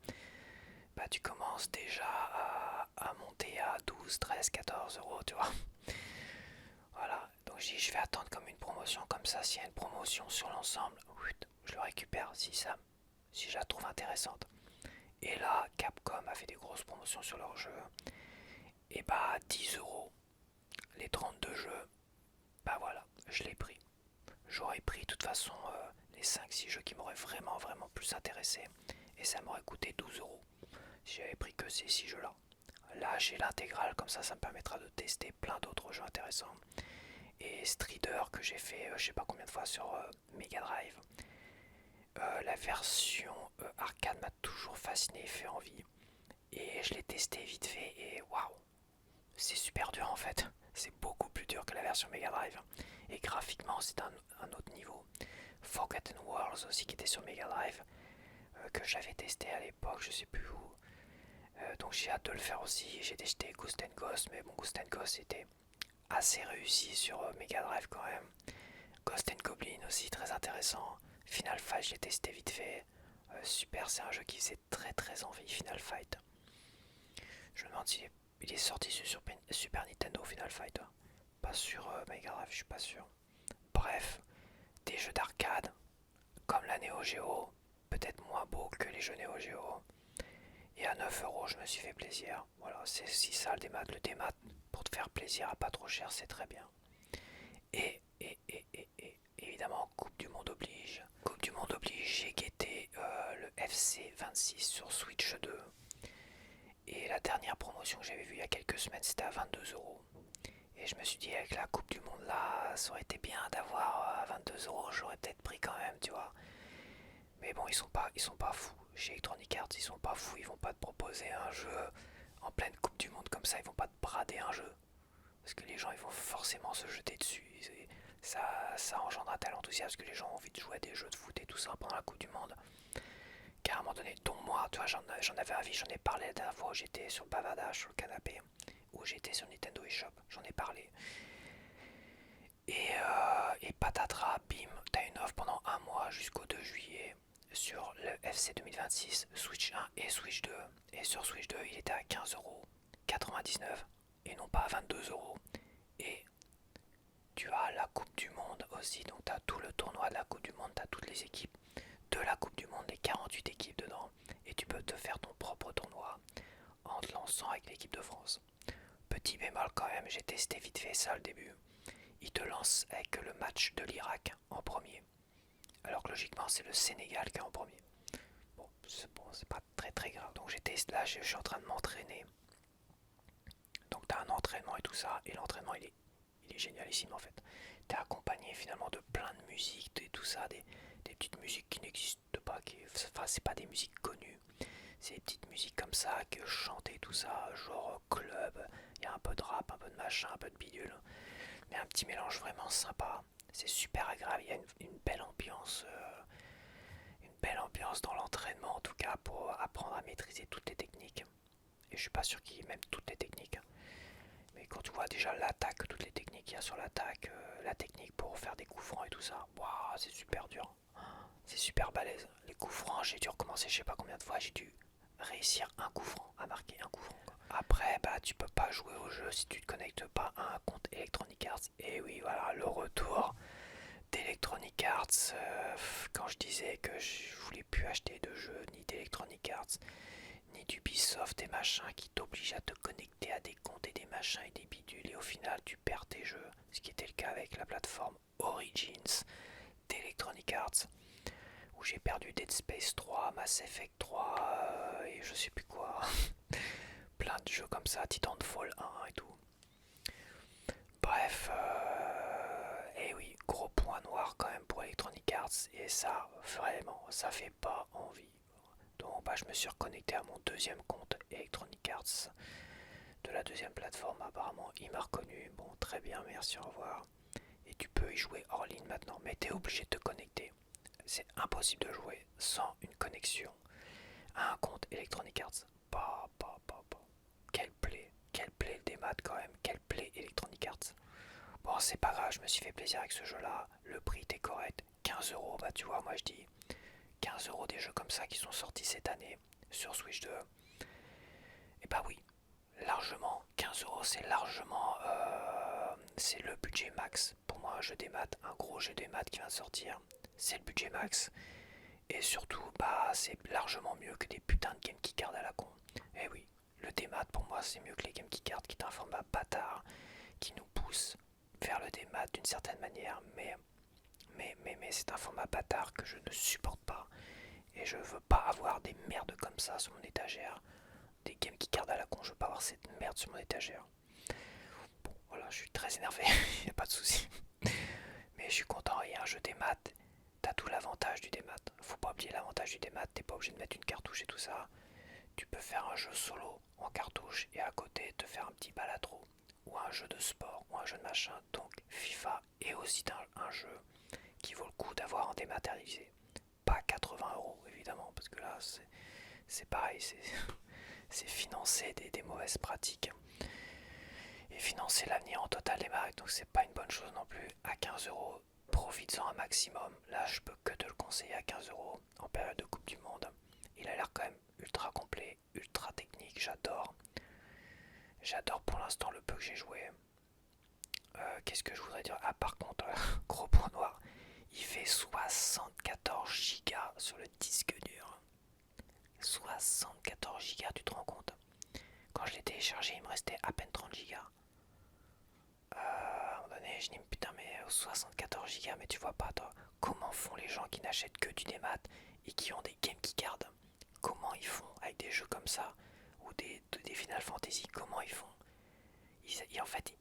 Bah, tu commences déjà à monter à 12, 13, 14€, tu vois. Voilà, donc je dis je vais attendre comme une promotion comme ça, s'il y a une promotion sur l'ensemble, je le récupère si je la trouve intéressante. Et là, Capcom a fait des grosses promotions sur leurs jeux. Et bah 10€, les 32 jeux, bah voilà, je l'ai pris. J'aurais pris de toute façon les 5-6 jeux qui m'auraient vraiment plus intéressé. Et ça m'aurait coûté 12€ si j'avais pris que ces 6 jeux là. Là j'ai l'intégrale, comme ça me permettra de tester plein d'autres jeux intéressants. Et Strider que j'ai fait je sais pas combien de fois sur Mega Drive. La version arcade m'a toujours fasciné, fait envie. Et je l'ai testé vite fait et waouh, c'est super dur en fait. C'est beaucoup plus dur que la version Mega Drive. Et graphiquement, c'est un autre niveau. Forgotten Worlds aussi qui était sur Mega Drive, que j'avais testé à l'époque, je sais plus où. Donc j'ai hâte de le faire aussi. J'ai testé Ghost and Ghost, mais bon, Ghost and Ghost était assez réussi sur Mega Drive quand même. Ghost and Goblin aussi très intéressant. Final Fight, j'ai testé vite fait. Super, c'est un jeu qui faisait très envie, Final Fight. Je me demande s'il est sorti sur Super Nintendo Final Fight. Pas sur Mega Drive, je suis pas sûr. Bref, des jeux d'arcade, comme la Neo Geo, peut-être moins beau que les jeux Neo Geo. Et à 9 € je me suis fait plaisir. Voilà, c'est si ça le démat. Le démat, pour te faire plaisir à pas trop cher, c'est très bien. Et évidemment, Coupe du Monde oblige. Coupe du Monde oblige, j'ai guetté le FC 26 sur Switch 2. Et la dernière promotion que j'avais vue il y a quelques semaines, c'était à 22 €. Et je me suis dit, avec la Coupe du Monde là, ça aurait été bien d'avoir à 22 €, j'aurais peut-être pris quand même, tu vois. Mais bon, ils sont pas fous. Chez Electronic Arts, ils sont pas fous, ils vont pas te proposer un jeu en pleine Coupe du Monde comme ça, ils vont pas te brader un jeu. Parce que les gens, ils vont forcément se jeter dessus. Ça engendre un tel enthousiasme que les gens ont envie de jouer à des jeux de foot et tout ça pendant la Coupe du Monde. Qu'à un moment donné, dont moi, tu vois, j'en avais envie, j'en ai parlé la dernière fois où j'étais sur Bavardage, sur le canapé, où j'étais sur Nintendo eShop, j'en ai parlé. Et patatras, bim, t'as une offre pendant un mois jusqu'au 2 juillet sur le FC 2026, Switch 1 et Switch 2. Et sur Switch 2, il était à 15,99 € et non pas à 22 €. Et tu as la Coupe du Monde aussi, donc tu as tout le tournoi de la Coupe du Monde, tu as toutes les équipes de la Coupe du Monde, les 48 équipes dedans, et tu peux te faire ton propre tournoi en te lançant avec l'équipe de France. Petit bémol quand même, j'ai testé vite fait ça au début. Il te lance avec le match de l'Irak en premier, alors que logiquement c'est le Sénégal qui est en premier. Bon, c'est pas très grave, donc j'ai testé là, je suis en train de m'entraîner. Donc tu as un entraînement et tout ça, et l'entraînement il est génialissime en fait. T'es accompagné finalement de plein de musiques et tout ça, des petites musiques qui n'existent pas, enfin c'est pas des musiques connues, c'est des petites musiques comme ça que chanter tout ça, genre club, il y a un peu de rap, un peu de machin, un peu de bidule, mais un petit mélange vraiment sympa. C'est super agréable, il y a une belle ambiance dans l'entraînement en tout cas pour apprendre à maîtriser toutes les techniques. Et je suis pas sûr qu'il y ait même toutes les techniques. Mais quand tu vois déjà l'attaque, toutes les techniques qu'il y a sur l'attaque, la technique pour faire des coups francs et tout ça, waouh, c'est super dur. C'est super balèze. Les coups francs, j'ai dû recommencer je sais pas combien de fois, j'ai dû réussir un coup franc, à marquer un coup franc. Quoi. Après, bah tu peux pas jouer au jeu si tu te connectes pas à un compte Electronic Arts. Et oui, voilà, le retour d'Electronic Arts. Quand je disais que je voulais plus acheter de jeux ni d'Electronic Arts, ni d'Ubisoft et machin qui t'obligent à te connecter à des comptes et des machins et des bidules et au final tu perds tes jeux, ce qui était le cas avec la plateforme Origins d'Electronic Arts où j'ai perdu Dead Space 3, Mass Effect 3 et je sais plus quoi. Plein de jeux comme ça, Titanfall 1 et tout. Bref, et oui, gros point noir quand même pour Electronic Arts et ça, vraiment, ça fait pas envie. Donc bah, je me suis reconnecté à mon deuxième compte Electronic Arts de la deuxième plateforme. Apparemment, il m'a reconnu. Bon, très bien, merci, au revoir. Et tu peux y jouer hors ligne maintenant, mais tu es obligé de te connecter. C'est impossible de jouer sans une connexion à un compte Electronic Arts. Bah. Quel play le démat quand même, quel play Electronic Arts. Bon, c'est pas grave, je me suis fait plaisir avec ce jeu-là. Le prix était correct, 15 €, bah tu vois, moi je dis 15 € des jeux comme ça qui sont sortis cette année sur Switch 2. Et bah oui, largement, 15 € c'est largement c'est le budget max. Pour moi un jeu des maths, un gros jeu des maths qui vient de sortir, c'est le budget max. Et surtout, bah c'est largement mieux que des putains de Game Keycard à la con. Et oui, le démat pour moi c'est mieux que les Game Keycard qui est un format bâtard qui nous pousse vers le démat d'une certaine manière, mais c'est un format bâtard que je ne supporte pas. Et je veux pas avoir des merdes comme ça sur mon étagère. Des Game Keycard à la con, je veux pas avoir cette merde sur mon étagère. Bon, voilà, je suis très énervé, y a pas de souci. Mais je suis content, il y a un jeu des maths. T'as tout l'avantage du démat. Faut pas oublier l'avantage du démat, t'es pas obligé de mettre une cartouche et tout ça. Tu peux faire un jeu solo en cartouche et à côté te faire un petit balatro ou un jeu de sport ou un jeu de machin. Donc FIFA est aussi un jeu qui vaut le coup d'avoir en dématérialisé. Pas 80 € évidemment, parce que là c'est pareil, c'est financer des mauvaises pratiques et financer l'avenir en total des marques, donc c'est pas une bonne chose non plus. À 15 €, profites-en un maximum. Là, je peux que te le conseiller à 15 € en période de Coupe du Monde. Il a l'air quand même ultra complet, ultra technique, j'adore. J'adore pour l'instant le peu que j'ai joué. Qu'est-ce que je voudrais dire? Ah, par contre, gros point noir, il fait 74 Go sur le disque dur. 74 Go, tu te rends compte? Quand je l'ai téléchargé, il me restait à peine 30 Go. À un moment donné, je dis putain, mais 74 Go, mais tu vois pas, toi, comment font les gens qui n'achètent que du démat et qui ont des games qui gardent? Comment ils font avec des jeux comme ça ou des Final Fantasy? Comment ils font? En fait,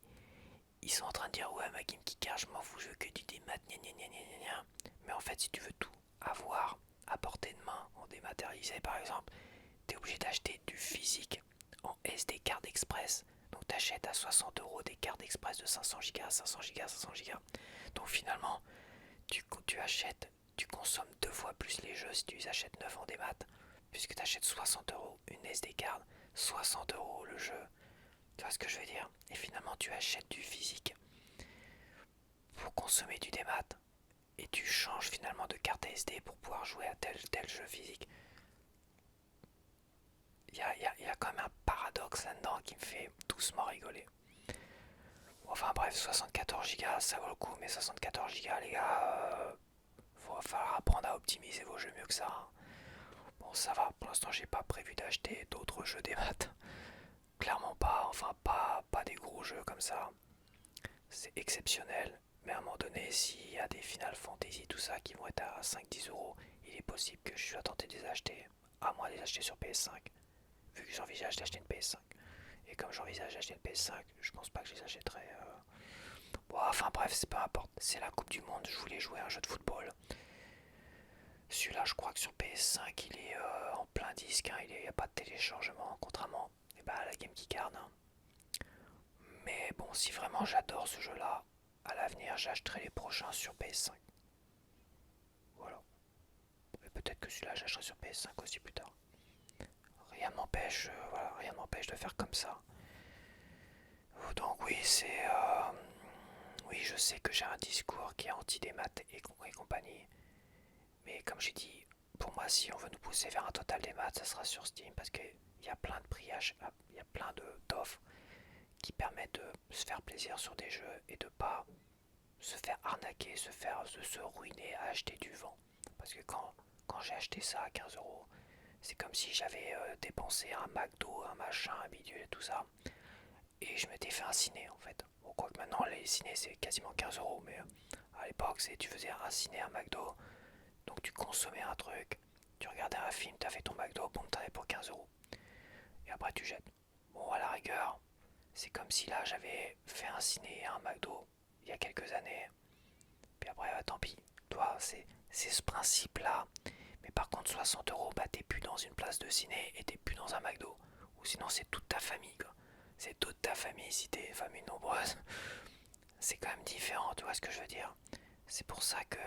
ils sont en train de dire ouais, ma game qui card, je m'en fous, je veux que du démat, gna gna gna gna gna. Mais en fait, si tu veux tout avoir à portée de main en dématérialisé par exemple, t'es obligé d'acheter du physique en SD card express. Donc t'achètes à 60 € des cartes express de 500 Go, 500 Go, 500 Go. Donc finalement, tu achètes, tu consommes deux fois plus les jeux si tu les achètes 9 en démat, puisque tu achètes 60 € une SD card, 60 € le jeu. Tu vois ce que je veux dire? Et finalement, tu achètes du physique pour consommer du démat et tu changes finalement de carte SD pour pouvoir jouer à tel jeu physique. Il y a quand même un paradoxe là-dedans qui me fait doucement rigoler. Enfin bref, 74 Go ça vaut le coup, mais 74 Go les gars, va falloir apprendre à optimiser vos jeux mieux que ça, hein. Bon ça va, pour l'instant j'ai pas prévu d'acheter d'autres jeux des maths. Clairement pas, enfin pas des gros jeux comme ça. C'est exceptionnel, mais à un moment donné, s'il y a des Final Fantasy, tout ça, qui vont être à 5-10 €, il est possible que je sois tenté de les acheter, à moins de les acheter sur PS5, vu que j'envisage d'acheter une PS5. Et comme j'envisage d'acheter une PS5, je pense pas que je les achèterai. Bon, enfin bref, c'est peu importe. C'est la Coupe du Monde, je voulais jouer à un jeu de football. Celui-là, je crois que sur PS5, il est en plein disque, hein, il n'y a pas de téléchargement, contrairement à la Game Gear Card, hein. Mais bon, si vraiment j'adore ce jeu-là, à l'avenir, j'achèterai les prochains sur PS5. Voilà. Et peut-être que celui-là, j'achèterai sur PS5 aussi plus tard. Rien ne m'empêche, voilà, rien m'empêche de faire comme ça. Donc oui, oui, je sais que j'ai un discours qui est anti-démat et compagnie. Mais comme j'ai dit, pour moi, si on veut nous pousser vers un total démat, ça sera sur Steam parce qu'il y a plein de prix, il y a plein d'offres qui permettent de se faire plaisir sur des jeux et de pas se faire arnaquer, se ruiner à acheter du vent. Parce que quand j'ai acheté ça à 15 €, c'est comme si j'avais dépensé un McDo, un machin, un bidule et tout ça. Et je m'étais fait un ciné en fait. Bon, quoi que maintenant les cinés c'est quasiment 15 €, mais à l'époque tu faisais un ciné, un McDo, donc tu consommais un truc, tu regardais un film, t'as fait ton McDo, bon t'en avais pour 15 €. Et après tu jettes. Bon, à la rigueur, c'est comme si là j'avais fait un ciné et un McDo il y a quelques années. Puis après, tant pis. Toi, c'est ce principe-là. Mais par contre, 60 €, bah t'es plus dans une place de ciné et t'es plus dans un McDo. Ou sinon, c'est toute ta famille, quoi. C'est toute ta famille si t'es famille nombreuse. C'est quand même différent, tu vois ce que je veux dire? C'est pour ça que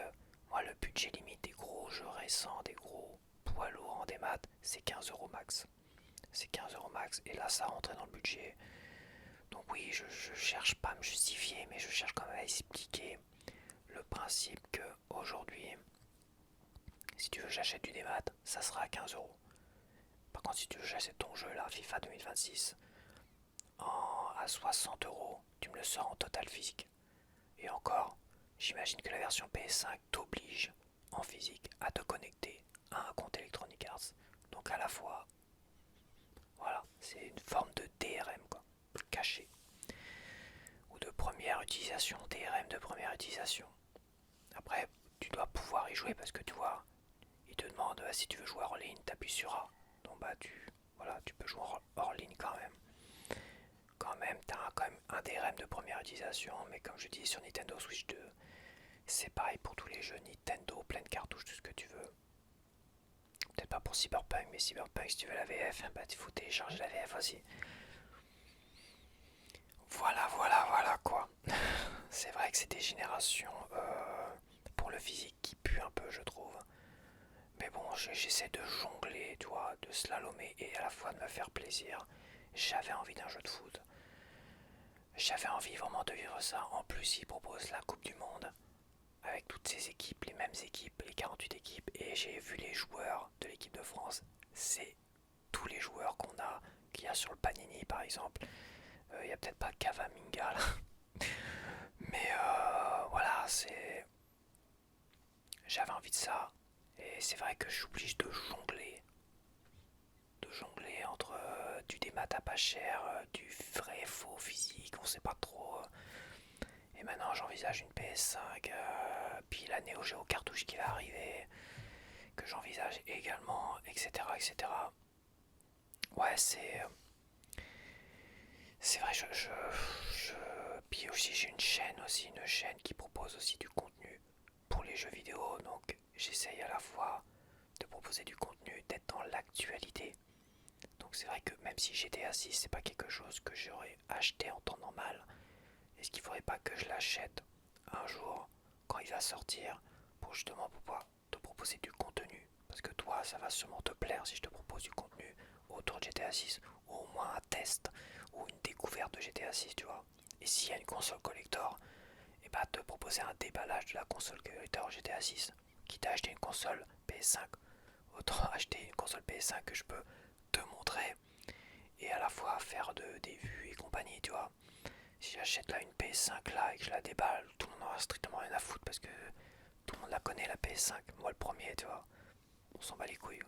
moi, le budget limite des gros jeux récents, des gros poids lourds en démat, c'est 15 € max. C'est 15 € max. Et là, ça rentrait dans le budget. Donc oui, je cherche pas à me justifier, mais je cherche quand même à expliquer le principe que aujourd'hui, si tu veux j'achète du démat, ça sera à 15 €. Par contre, si tu veux j'achète ton jeu là, FIFA 2026, à 60 €, tu me le sors en total physique. Et encore, j'imagine que la version PS5 t'oblige en physique à te connecter à un compte Electronic Arts. Donc à la fois, voilà, c'est une forme de DRM quoi, caché. Ou de première utilisation, DRM de première utilisation. Après, tu dois pouvoir y jouer parce que tu vois, il te demande si tu veux jouer hors ligne, t'appuies sur A. Donc bah voilà, tu peux jouer hors ligne quand même. Quand même, t'as quand même un DRM de première utilisation, mais comme je dis sur Nintendo Switch 2, c'est pareil pour tous les jeux Nintendo, pleine cartouche, tout ce que tu veux. Peut-être pas pour Cyberpunk, mais Cyberpunk, si tu veux la VF, bah il faut télécharger la VF aussi. Voilà, que c'est des générations pour le physique qui puent un peu, je trouve. Mais bon, j'essaie de jongler, tu vois, de slalomer et à la fois de me faire plaisir. J'avais envie d'un jeu de foot. J'avais envie vraiment de vivre ça. En plus, ils proposent la Coupe du Monde avec toutes ces équipes, les mêmes équipes, les 48 équipes. Et j'ai vu les joueurs de l'équipe de France. C'est tous les joueurs qu'il y a sur le Panini, par exemple. Il n'y a peut-être pas Cavaminga là. Mais voilà, j'avais envie de ça. Et c'est vrai que j'oblige de jongler entre du démat à pas cher, du vrai faux physique, on sait pas trop. Et maintenant j'envisage une PS5, puis la Neo Geo cartouche qui va arriver, que j'envisage également, etc. etc. Ouais, c'est vrai, puis aussi j'ai une chaîne qui propose aussi du contenu pour les jeux vidéo, donc j'essaye à la fois de proposer du contenu, d'être dans l'actualité. Donc c'est vrai que même si GTA 6 c'est pas quelque chose que j'aurais acheté en temps normal, est-ce qu'il faudrait pas que je l'achète un jour quand il va sortir pour justement pouvoir te proposer du contenu? Parce que toi ça va sûrement te plaire si je te propose du contenu autour de GTA 6 ou au moins un test ou une découverte de GTA 6, tu vois. Et s'il y a une console collector, et bah te proposer un déballage de la console collector GTA 6, quitte à acheter une console PS5, autant acheter une console PS5 que je peux te montrer et à la fois faire des vues et compagnie, tu vois. Si j'achète là une PS5 là et que je la déballe, tout le monde aura strictement rien à foutre parce que tout le monde la connaît la PS5, moi le premier, tu vois. On s'en bat les couilles.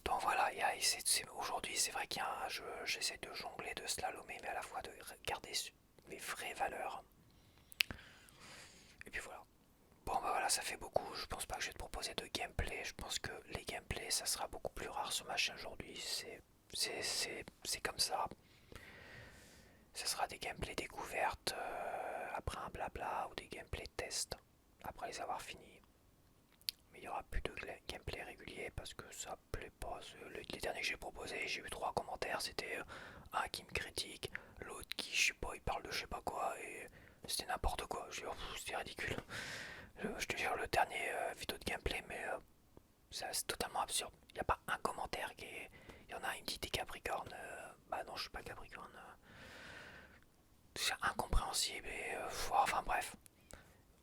Donc voilà, aujourd'hui c'est vrai qu'il y a un jeu, j'essaie de jongler, de slalomer, mais à la fois de garder mes vraies valeurs. Et puis voilà. Bon bah voilà, ça fait beaucoup, je pense pas que je vais te proposer de gameplay, je pense que les gameplays ça sera beaucoup plus rare sur ma chaîne aujourd'hui, c'est comme ça. Ce sera des gameplays découvertes après un blabla ou des gameplays tests après les avoir finis. Mais il n'y aura plus de gameplay régulier parce que ça plaît pas. Les derniers que j'ai proposés, j'ai eu 3 commentaires. C'était un qui me critique, l'autre qui, je sais pas, il parle de je sais pas quoi et c'était n'importe quoi. C'était ridicule. Je te jure, le dernier vidéo de gameplay, mais c'est totalement absurde. Il n'y a pas un commentaire qui est. Il y en a, il me dit t'es Capricorne. Bah non, je suis pas Capricorne. C'est incompréhensible et enfin bref.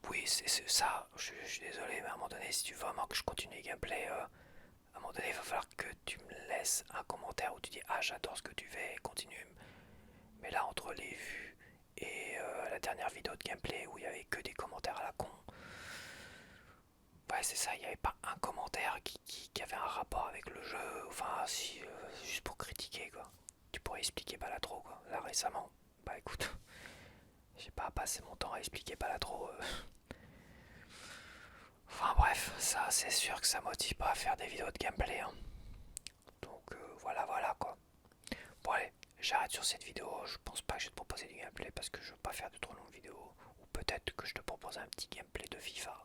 Oui, c'est ça, je suis désolé, mais à un moment donné, si tu veux vraiment que je continue les gameplay, à un moment donné, il va falloir que tu me laisses un commentaire où tu dis ah j'adore ce que tu fais, continue. Mais là, entre les vues et la dernière vidéo de gameplay où il y avait que des commentaires à la con, ouais c'est ça, il n'y avait pas un commentaire qui avait un rapport avec le jeu, enfin si, juste pour critiquer quoi. Tu pourrais expliquer Balatro quoi, là récemment. Bah écoute, j'ai pas passé mon temps à expliquer Balatro. Enfin bref, ça c'est sûr que ça motive pas à faire des vidéos de gameplay. Hein. Donc voilà quoi. Bon allez, j'arrête sur cette vidéo. Je pense pas que je vais te proposer du gameplay parce que je veux pas faire de trop longues vidéos. Ou peut-être que je te propose un petit gameplay de FIFA.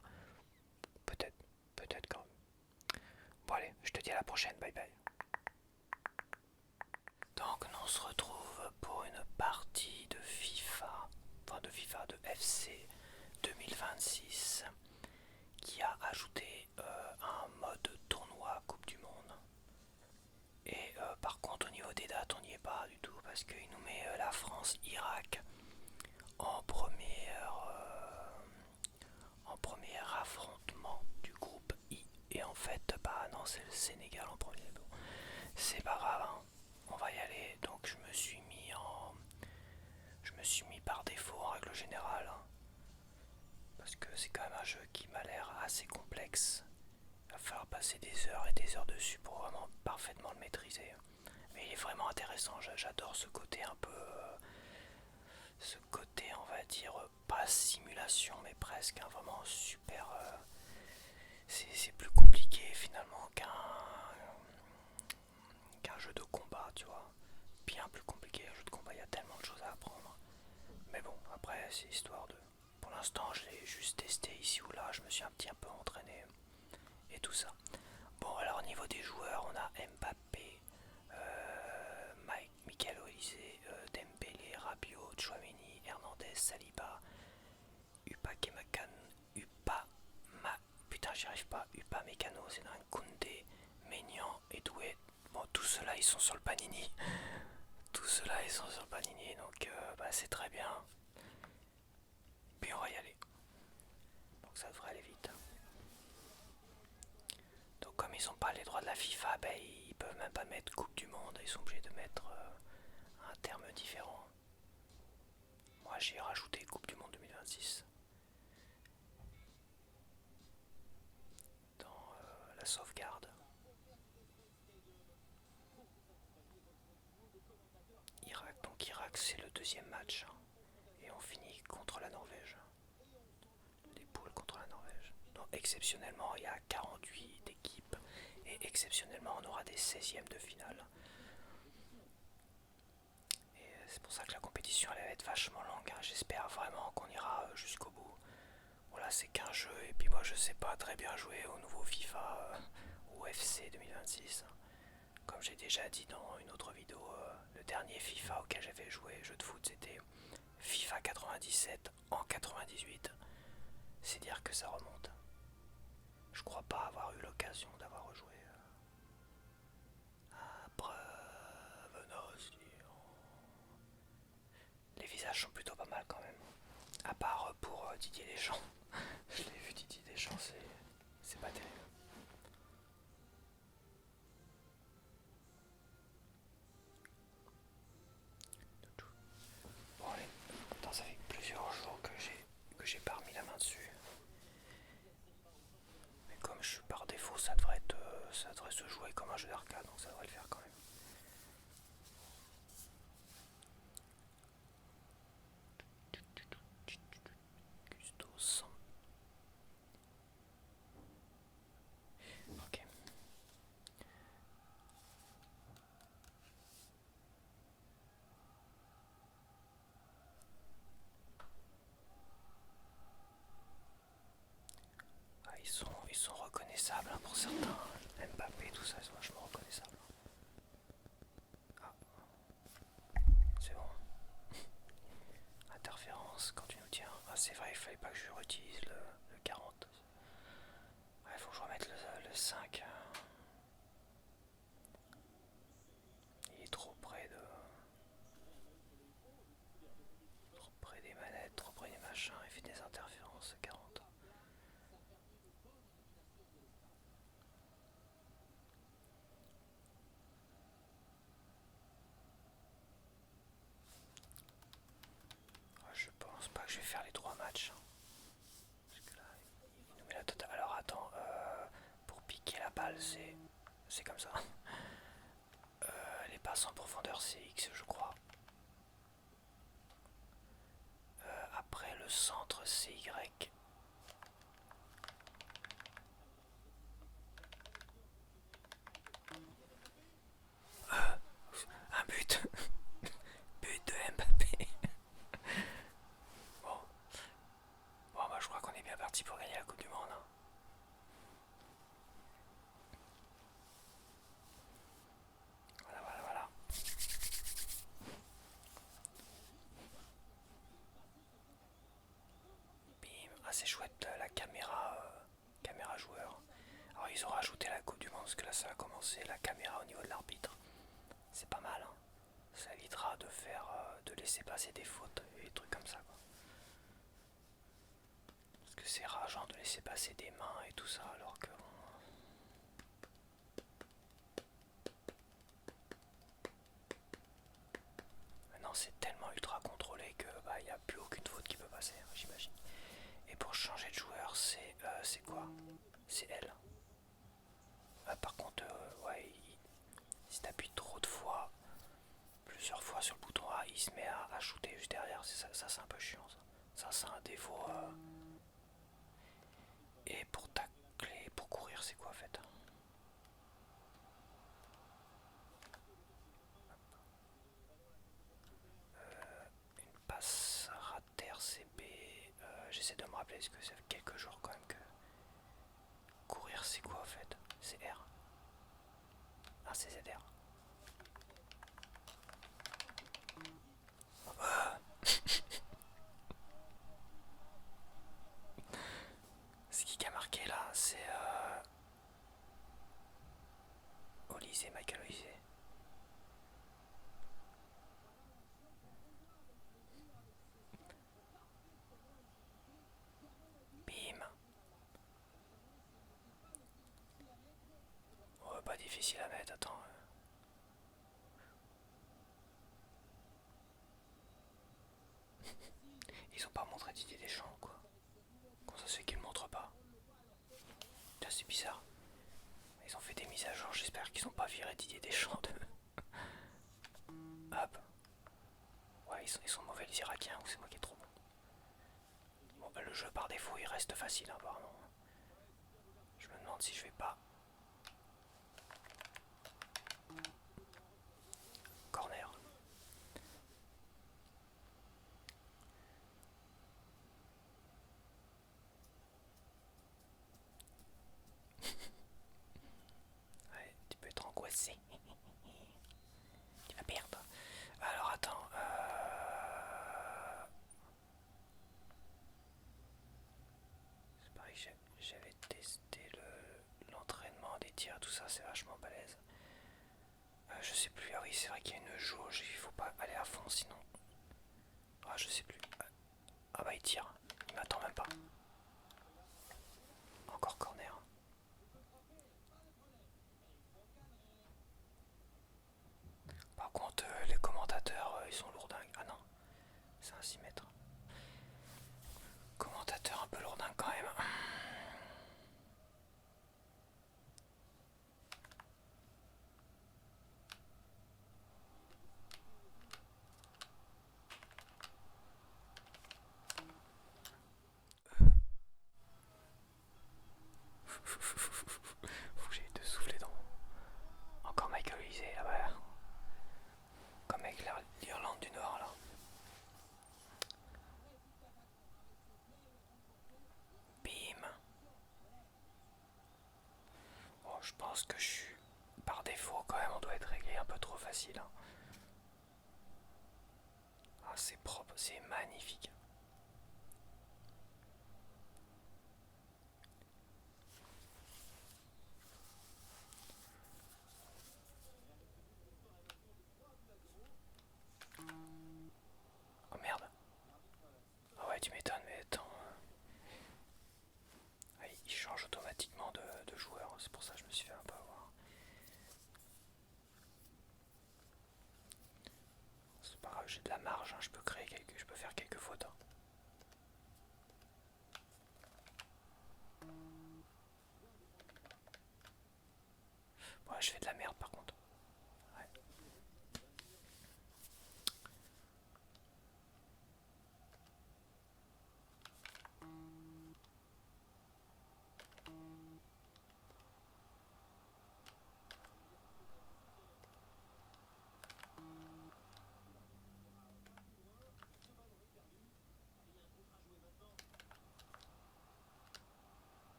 Peut-être, peut-être quand même. Bon allez, je te dis à la prochaine, bye bye. Donc on se retrouve pour une partie de FIFA. Enfin de FIFA, de FC 2026. Qui a ajouté un mode tournoi Coupe du Monde. Et par contre au niveau des dates on n'y est pas du tout parce qu'il nous met la France-Irak en premier affrontement du groupe I. Et en fait bah non c'est le Sénégal en premier. Bon, c'est pas grave, hein. On va y aller. Donc je me suis mis par défaut en règle générale. Hein, parce que c'est quand même un jeu qui m'a l'air assez complexe. Il va falloir passer des heures et des heures dessus pour vraiment parfaitement le maîtriser. Mais il est vraiment intéressant, j'adore ce côté un peu... ce côté, on va dire, pas simulation, mais presque, hein, vraiment super... c'est plus compliqué finalement qu'un jeu de combat, tu vois. Bien plus compliqué, un jeu de combat, il y a tellement de choses à apprendre. Mais bon, après, c'est histoire de... Pour l'instant, je l'ai juste testé ici ou là, je me suis un petit peu entraîné et tout ça. Bon, alors au niveau des joueurs, on a Mbappé, Michael Olise, Dembélé, Rabiot, Tchouaméni, Hernandez, Saliba, Makemakan, Upa, Ma... Putain j'y arrive pas, Upa Mécano, Zedrin, Koundé, Maignan et Doué. Bon tous ceux-là ils sont sur le Panini. Tous ceux-là ils sont sur le Panini donc bah, c'est très bien. Puis on va y aller. Donc ça devrait aller vite. Donc comme ils n'ont pas les droits de la FIFA, ben, ils peuvent même pas mettre Coupe du Monde, ils sont obligés de mettre un terme différent. Moi j'ai rajouté Coupe du Monde 2026 dans la sauvegarde. Irak, donc Irak c'est le deuxième match. Hein. Et on finit contre la Norvège. Les poules contre la Norvège. Donc exceptionnellement il y a 48 équipes et exceptionnellement on aura des 16e de finale. Et c'est pour ça que la compétition elle va être vachement longue. Hein. J'espère vraiment qu'on ira jusqu'au bout. Voilà, c'est qu'un jeu et puis moi je sais pas très bien jouer au nouveau FIFA ou FC 2026. Comme j'ai déjà dit dans une autre vidéo, le dernier FIFA auquel j'avais joué jeu de foot c'était FIFA 97 en 98. C'est dire que ça remonte. Je crois pas avoir eu l'occasion d'avoir rejoué. Après, les visages sont plutôt pas mal quand même. À part pour Didier Deschamps. Je l'ai vu Didier Deschamps, c'est pas terrible. Bon allez, attends, ça fait plusieurs jours que j'ai pas remis la main dessus. Mais comme je suis par défaut, ça devrait se jouer comme un jeu d'arcade, donc ça devrait le faire quand même. Custos. Ok. Ah, ils sont reconnaissables hein, pour certains. Mbappé, tout ça, ils sont vachement reconnaissables. Ah, c'est bon. Interférence quand tu nous tiens. Ah, c'est vrai, il fallait pas que je réutilise le 40. Il faut que je remette le 5. Il est trop près de. Trop près des manettes, trop près des machins, il fait des interférences 40. Je pense pas que je vais faire les 3 matchs. Parce que là, il nous met la totale. Alors attends, pour piquer la balle, c'est comme ça. Les passes en profondeur, c'est X, je crois. Après, le centre, c'est Y. Un but. But de Mbappé. Bon, bon bah, je crois qu'on est bien parti pour gagner la Coupe du Monde. Hein. Voilà, voilà, voilà. Bim. Ah, c'est chouette la caméra joueur. Alors, ils ont rajouté la Coupe du Monde parce que là, ça a commencé la caméra au niveau de l'arbitre. C'est pas mal. Hein. Ça évitera de laisser passer des fautes et des trucs comme ça. Quoi. Parce que c'est rageant de laisser passer des mains et tout ça alors que. Maintenant c'est tellement ultra contrôlé que bah y a plus aucune faute qui peut passer, hein, j'imagine. Et pour changer de joueur, c'est quoi? C'est L. Par contre, ouais, si t'appuies trop de fois, plusieurs fois sur le bouton A, il se met à shooter juste derrière. Ça c'est un peu chiant ça. Ça c'est un défaut. Et pour tacler, pour courir, c'est quoi en fait? Une passe ratée RCB. J'essaie de me rappeler, parce que ça fait quelques jours quand même que. Courir, c'est quoi en fait? C'est R. Ah, c'est ZR. difficile à mettre, attends. Ils ont pas montré Didier Deschamps, quoi. Comment ça se fait qu'ils le montrent pas? Là, c'est bizarre. Ils ont fait des mises à jour, j'espère qu'ils ont pas viré Didier Deschamps de... Hop. Ouais, ils sont mauvais les Irakiens, ou c'est moi qui est trop bon. Bon, bah, le jeu par défaut, il reste facile, hein, apparemment. Je me demande si je vais pas... Corner. Ouais, tu peux être angoissé. Tu vas perdre. Alors attends, c'est pareil, j'avais testé l'entraînement des tirs, tout ça, c'est vachement balèze. Je sais plus, ah oui, c'est vrai qu'il y a une jauge, il faut pas aller à fond sinon. Ah, je sais plus. Ah bah il tire, il m'attend même pas. Encore corner. Par contre, les commentateurs, ils sont lourdingues. Ah non, c'est un 6 mètres. Commentateur un peu lourdingue quand même. Faut que j'aille te souffler dans... Encore Michael Olise, ah bah... Comme avec l'Irlande du Nord là. Bim. Bon, je pense que je suis... Par défaut quand même, on doit être réglé un peu trop facile. Hein. Ah, c'est propre, c'est magnifique. Oh merde. Ah ouais, tu m'étonnes, mais attends. Ah, il change automatiquement de joueur, c'est pour ça que je me suis fait un peu avoir. C'est pas grave, j'ai de la marge, hein, je peux je peux faire quelques fautes. Hein. Ouais, je fais de la merde par contre. Ouais.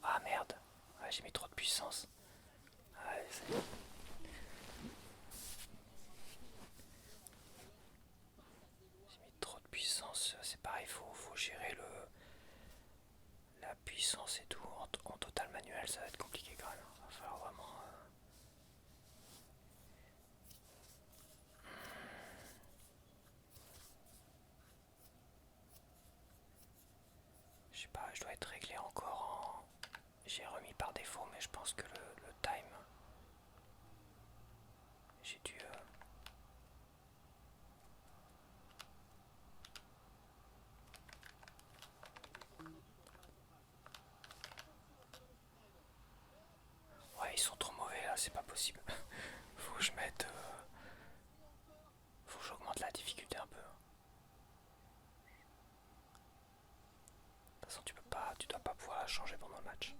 Ah merde, ouais, j'ai mis trop de puissance. Ouais, j'ai mis trop de puissance, c'est pareil, faut gérer la puissance et tout en total manuel, ça va être compliqué quand même. Il va falloir vraiment... Je sais pas, je dois être réglé encore en... J'ai remis par défaut, mais je pense que le time... J'ai dû... Ouais, ils sont trop mauvais là, c'est pas possible. Faut que je mette... Faut que j'augmente la difficulté un peu. De toute façon, tu dois pas pouvoir la changer pendant le match.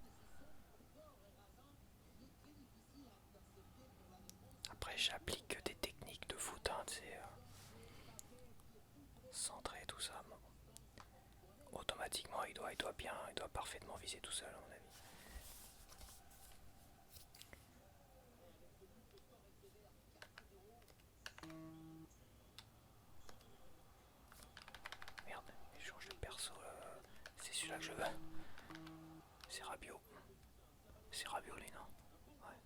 Après, j'applique des techniques de foot, hein, tu sais, centré, tout ça. Bon. Automatiquement, il doit parfaitement viser tout seul, à mon avis. Merde, il change de perso, c'est celui-là que je veux. C'est Rabiot. C'est Rabiot, non? Ouais.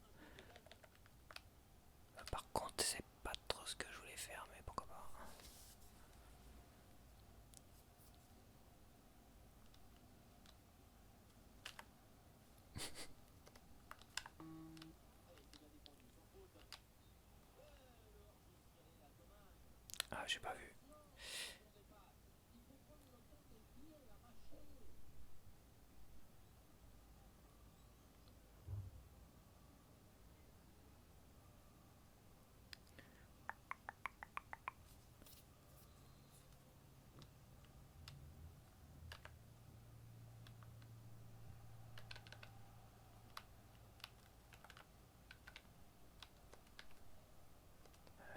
Par contre, c'est pas trop ce que je voulais faire, mais pourquoi pas. Ah, j'ai pas vu.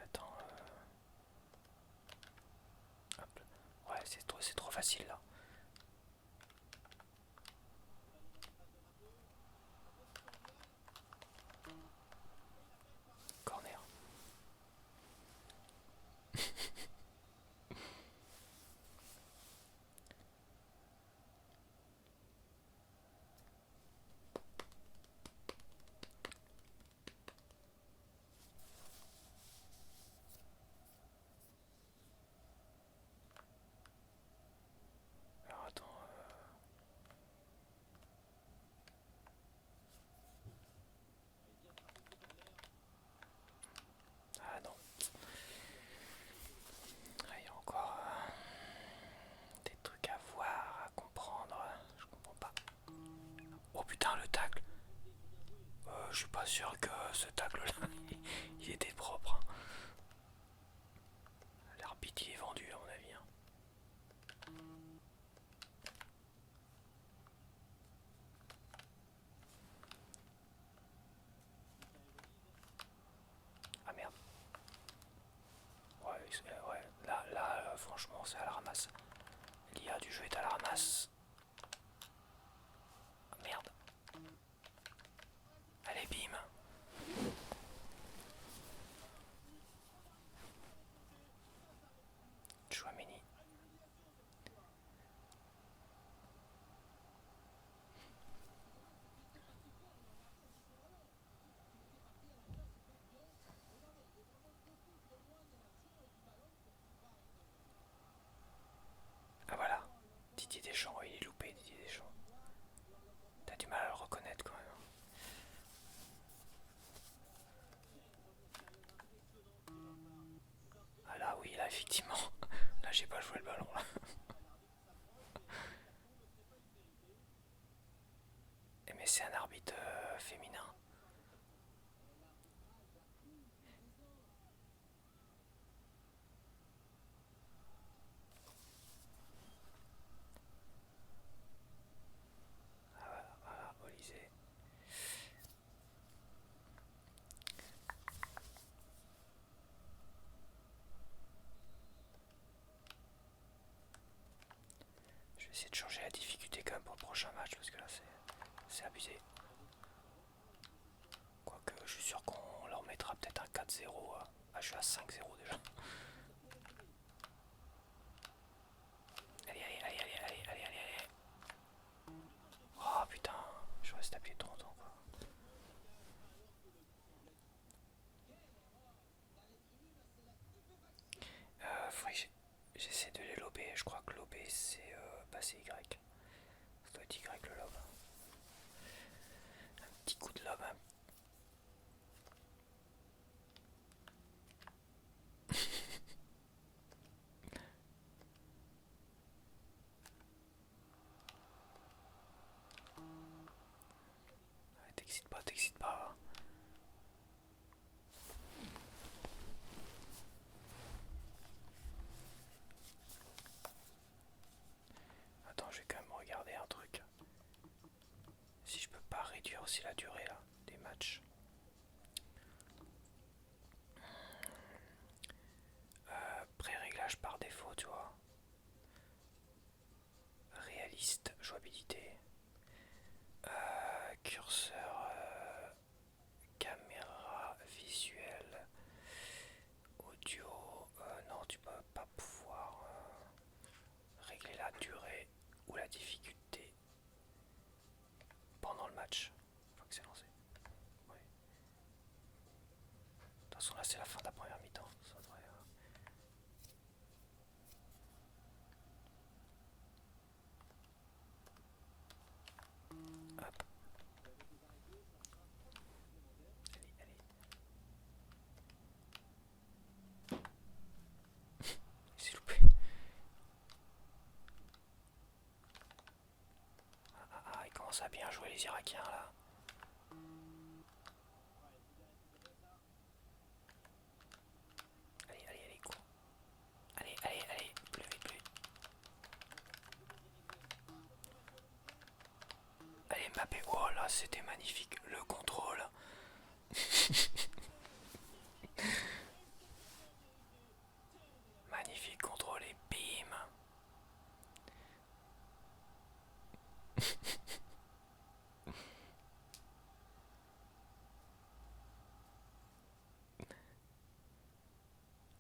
Attends, hop. Ouais, c'est trop facile là. Corner. Alors attends. Ah non. Ah, il y a encore des trucs à voir, à comprendre. Je comprends pas. Oh putain, le tacle. Je suis pas sûr que ce tacle là, il était propre, hein. L'arbitre il est vendu à mon avis, hein. Ah merde. Ouais, ouais. Là, franchement, c'est à la ramasse. L'IA du jeu est à la ramasse. Ah, merde. Allez, bim. Chouameni. Ah voilà. Didier Deschamps, il est loupé, Didier Deschamps. T'as du mal à le reconnaître quand même. Ah là, oui, là, effectivement. Là, j'ai pas joué le ballon, là. Mais c'est un arbitre féminin. Voilà, Olysée. Je vais essayer de changer la difficulté quand même pour le prochain match parce que là, c'est abusé. Quoique, je suis sûr qu'on leur mettra peut-être un 4-0. Ah, je suis à 5-0 déjà. Allez, allez, allez, allez, allez, allez, allez, allez. Oh putain, je reste appuyé trop longtemps quoi. Faudrait que j'essaie de les lober. Je crois que lober c'est bah, c'est Y. Ça doit être Y le lobe. Un petit coup de lobe. Hein. Ouais, t'excites pas, t'excites pas. Attends, je vais quand même regarder un truc. Si je peux pas réduire aussi la durée là, des matchs. Pré-réglage par défaut, tu vois. Réaliste, jouabilité. Curseur, caméra visuelle, audio. Non, tu peux pas pouvoir régler la durée ou la difficulté pendant le match. Une fois que c'est lancé. Oui. De toute façon, là, c'est la fin de la première mi-temps. Ça devrait. les Irakiens là. Allez, allez, allez, cours. Allez, allez, allez, plus vite, plus vite. Allez, Mbappé, oh là, c'était magnifique. Le contrôle. Magnifique contrôle et bim.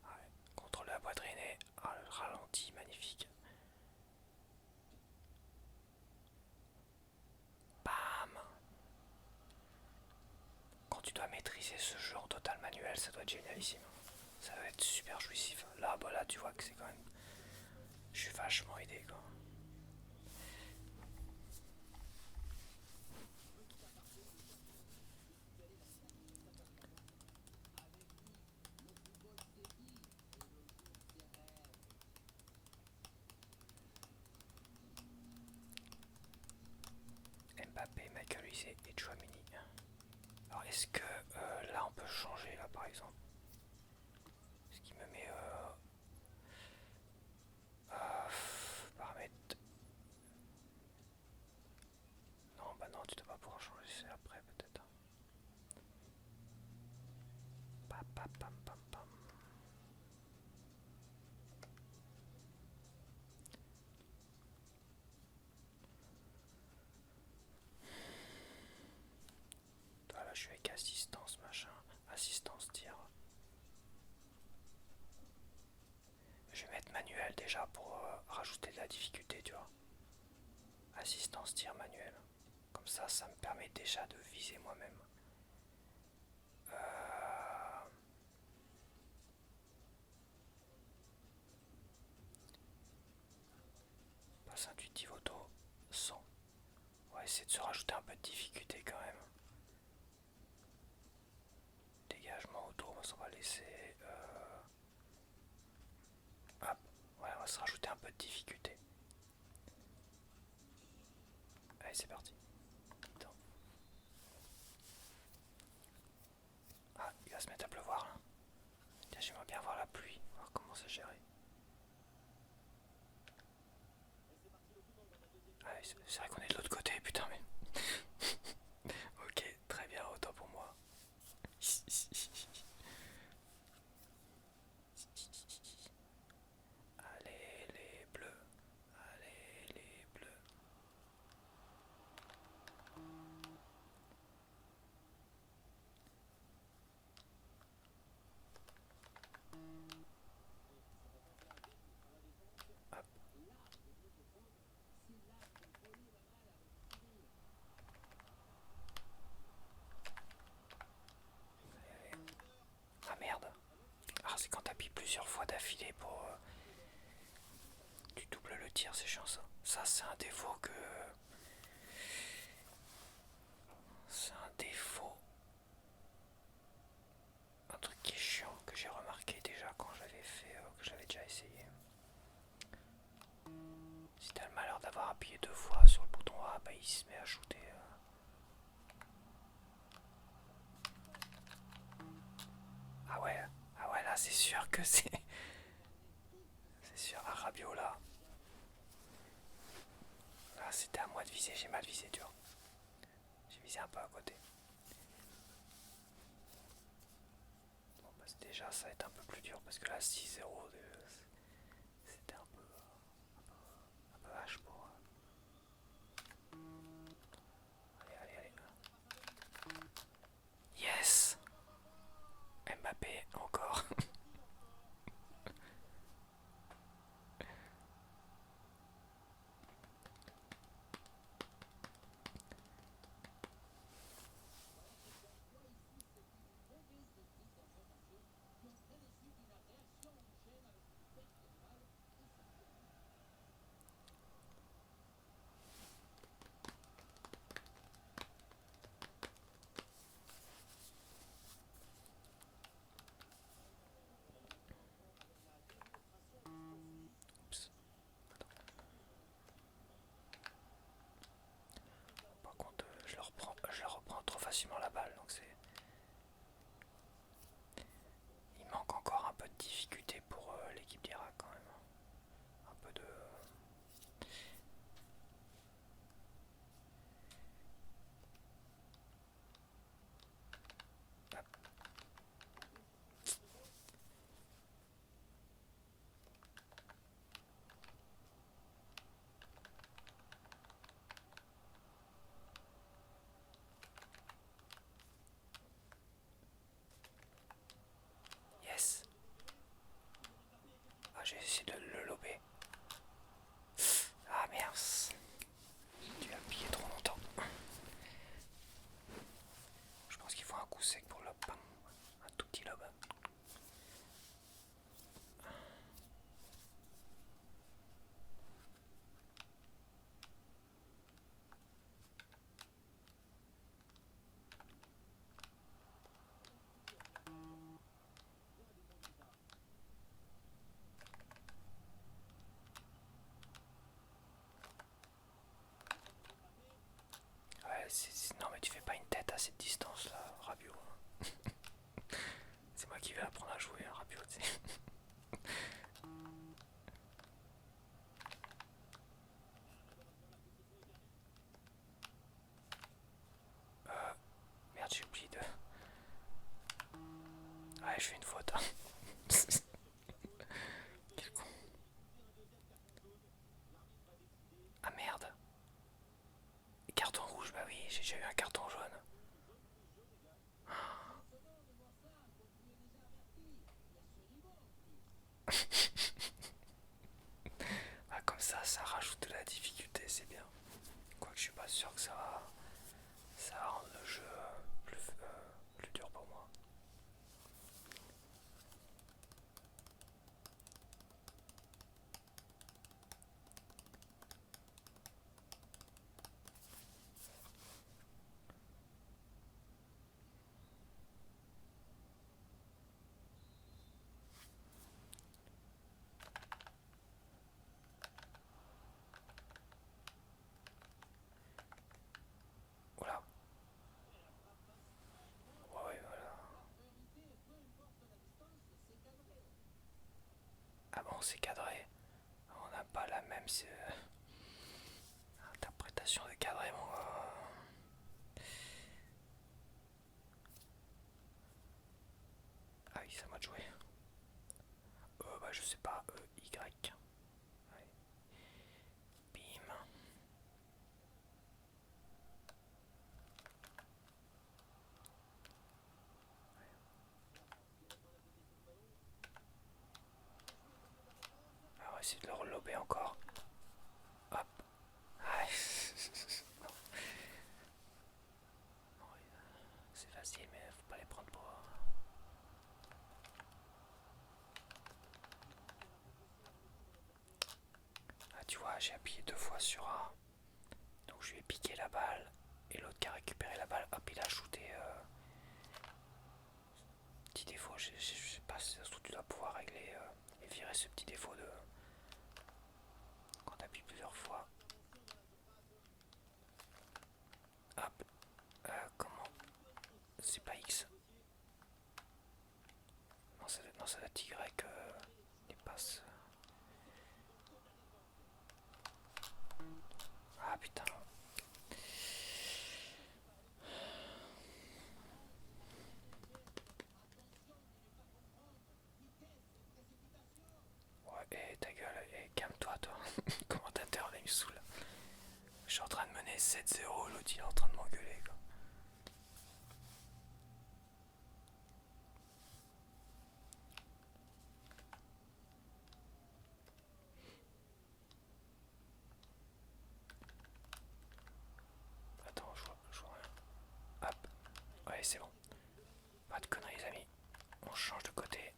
Ouais, contrôle de la poitrine et ah, le ralenti, magnifique. Bam. Quand tu dois maîtriser ce jeu en total manuel, ça doit être génialissime. Ça va être super jouissif. Là, bah là, tu vois que c'est quand même. Je suis vachement aidé quoi. Mbappé, Michael Olise et Chouamini. Alors est-ce que là on peut changer là par exemple? Ce qui me met paramètres. Non bah non tu dois pas pouvoir changer, c'est après peut-être. Pam pam pam pam pam. Voilà je suis avec assistance machin. Assistance tir. Je vais mettre manuel déjà pour rajouter de la difficulté tu vois. Assistance tir manuel. Comme ça me permet déjà de viser moi-même. Euh, Passe intuitive auto 100. On va essayer de se rajouter un peu de difficulté quand même. Dégagement auto, on va laisser. Hop, ouais, on va se rajouter un peu de difficulté. Allez, c'est parti. Attends. Ah, il va se mettre à pleuvoir là. Tiens, j'aimerais bien voir la pluie, voir comment ça gérer. Ah, c'est vrai qu'on est de l'autre côté, putain, mais. Ok, très bien, autant pour moi. Allez, les bleus. Allez, les bleus. Hop. Ah merde. Ah, c'est quand t'appuies plusieurs fois d'affilée pour. Tu doubles le tir, c'est chiant ça. Ça, c'est un défaut que. C'est un défaut. Un truc qui est chiant que j'ai remarqué déjà quand j'avais fait. Que j'avais déjà essayé. Si t'as le malheur d'avoir appuyé 2 fois sur le bouton A, bah il se met à shooter. Ah ouais, là c'est sûr que c'est. C'est sûr, à Rabiot là. Là c'était à moi de viser, j'ai mal visé dur. J'ai visé un peu à côté. Bon bah déjà ça va être un peu plus dur parce que là 6-0 c'était un peu hache pour. Allez, allez, allez. Yes. Mbappé encore. facilement la balle, donc c'est... Il manque encore un peu de difficulté pour l'équipe d'Irak quand même. Un peu de... Hop. Yes. Ah, j'ai essayé de le lober. Ah merde. Tu as pillé trop longtemps. Je pense qu'il faut un coup sec pour le lob. Un tout petit lob. Ouais, non mais tu fais pas une tête à cette distance là, Rabiot. C'est moi qui vais apprendre à jouer, hein, Rabiot, tu sais. Merde, j'ai oublié de... Ouais, je fais une faute. Hein. Quel con. Ah merde. Carton rouge, bah oui, j'ai déjà eu un carton jaune. Ah, comme ça rajoute de la difficulté, c'est bien. Quoique je suis pas sûr que ça va rendre le jeu plus dur pour moi. Oula. Ouais, ouais, voilà. Ah bon, c'est cadré. On n'a pas la même interprétation de cadré, mon gars. Ah oui, ça m'a joué. Bah je sais pas, Y. Ouais. Bim. Ah, on va essayer de le relober encore. Hop. Ah, non, non, c'est facile, mais faut pas les prendre pour... Ah, tu vois, j'ai appuyé 2 fois sur A. Donc je lui ai piqué la balle. Et l'autre qui a récupéré la balle, hop, il a shooté. Petit défaut, je sais pas si ça se trouve, tu dois pouvoir régler et virer ce petit défaut de... Quand t'appuies plusieurs fois. Hop. Comment? C'est pas X. Non, ça doit être Y. Les passes. Ah putain. Ouais, et ta gueule, et calme-toi, toi. Commentateur, là, il me saoule. Je suis en train de mener 7-0, l'autre il est en train de m'engueuler, quoi. Attends, je vois rien. Hop. Ouais, c'est bon. Pas de conneries, les amis. On change de côté.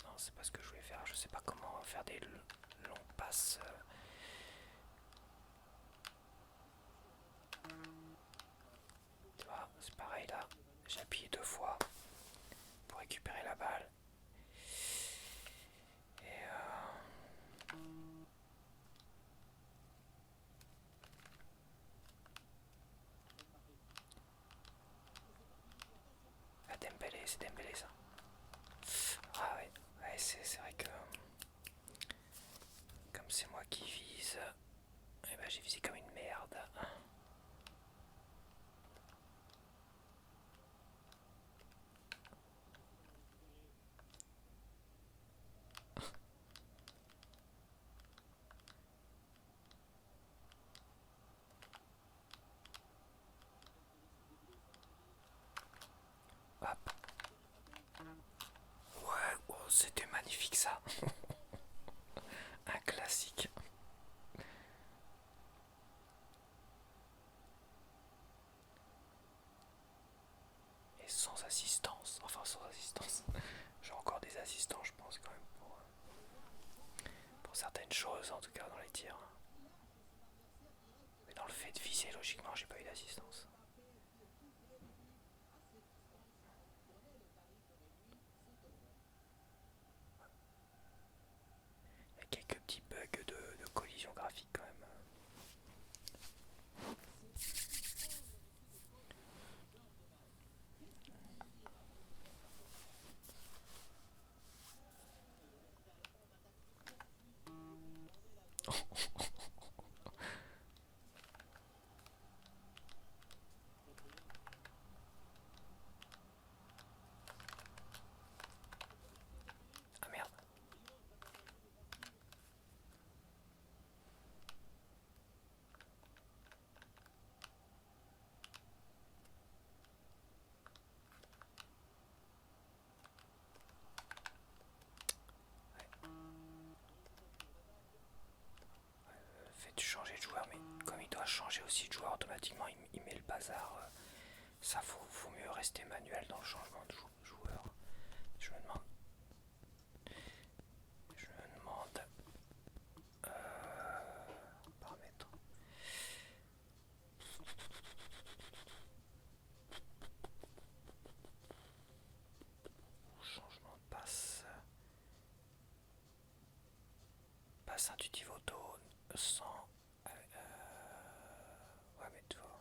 Non, c'est pas ce que je voulais faire. Je sais pas comment faire des longues passes. Tu vois, c'est pareil là. J'ai appuyé 2 fois pour récupérer la balle. Et c'est Dembélé ça. Ah ouais, ouais c'est vrai que comme c'est moi qui vise, eh ben j'ai visé comme une merde. Hop. Ouais, oh, c'était magnifique ça. Un classique. Et sans assistance. Enfin sans assistance. J'ai encore des assistants je pense quand même pour certaines choses en tout cas dans les tirs. Mais dans le fait de viser logiquement j'ai pas eu d'assistance. Il y a quelques petits bugs de collision graphique quand même. Ah merde. Le fait de changer de joueur, mais comme il doit changer aussi de joueur automatiquement, il met le bazar. Ça faut mieux rester manuel dans le changement de joueur. Je me demande. Je me demande. Paramètres. Changement de passe. Passe intuitive auto sans. Ouais, mais tu vois.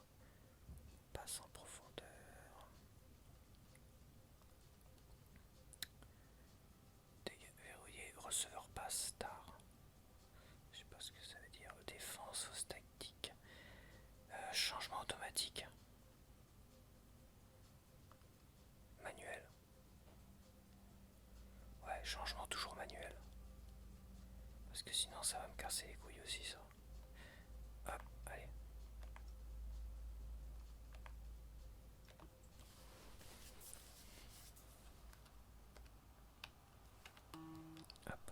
Passe en profondeur. Verrouiller. Receveur passe tard. Je sais pas ce que ça veut dire. Défense ou tactique. Changement automatique. Manuel. Ouais, changement toujours manuel. Parce que sinon ça va me casser les couilles aussi ça. Hop, allez. Hop.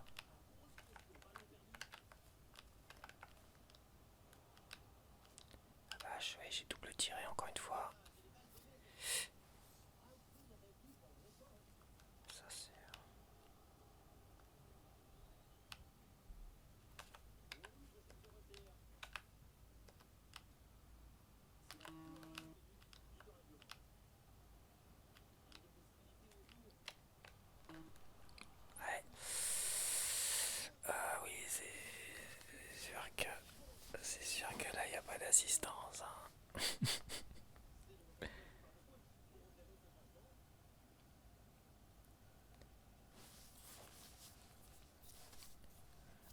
Ah vache, ouais, j'ai double tiré encore une fois. Ça c'est... Ouais. Ah oui, c'est sûr que... C'est sûr que là, il n'y a pas d'assistance. Hein.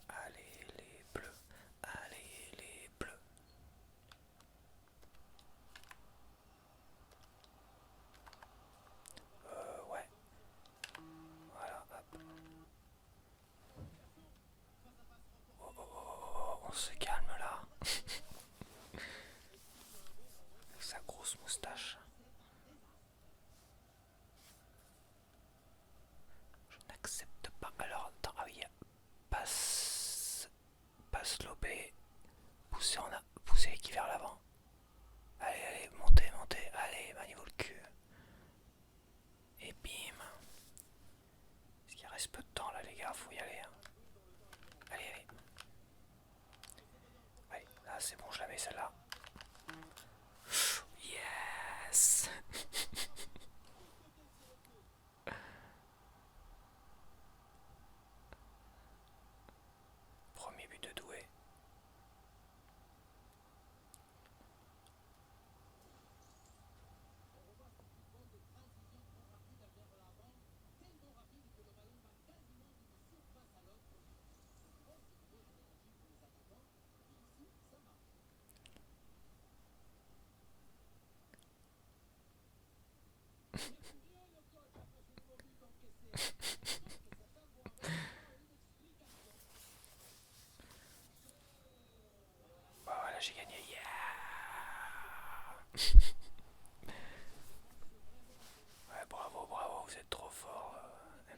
Allez, les bleus. Allez, les bleus. Ouais. Voilà, hop. Oh, oh, oh, oh, on se calme là. j'ai gagné. Yeah. Ouais, bravo, bravo, vous êtes trop fort,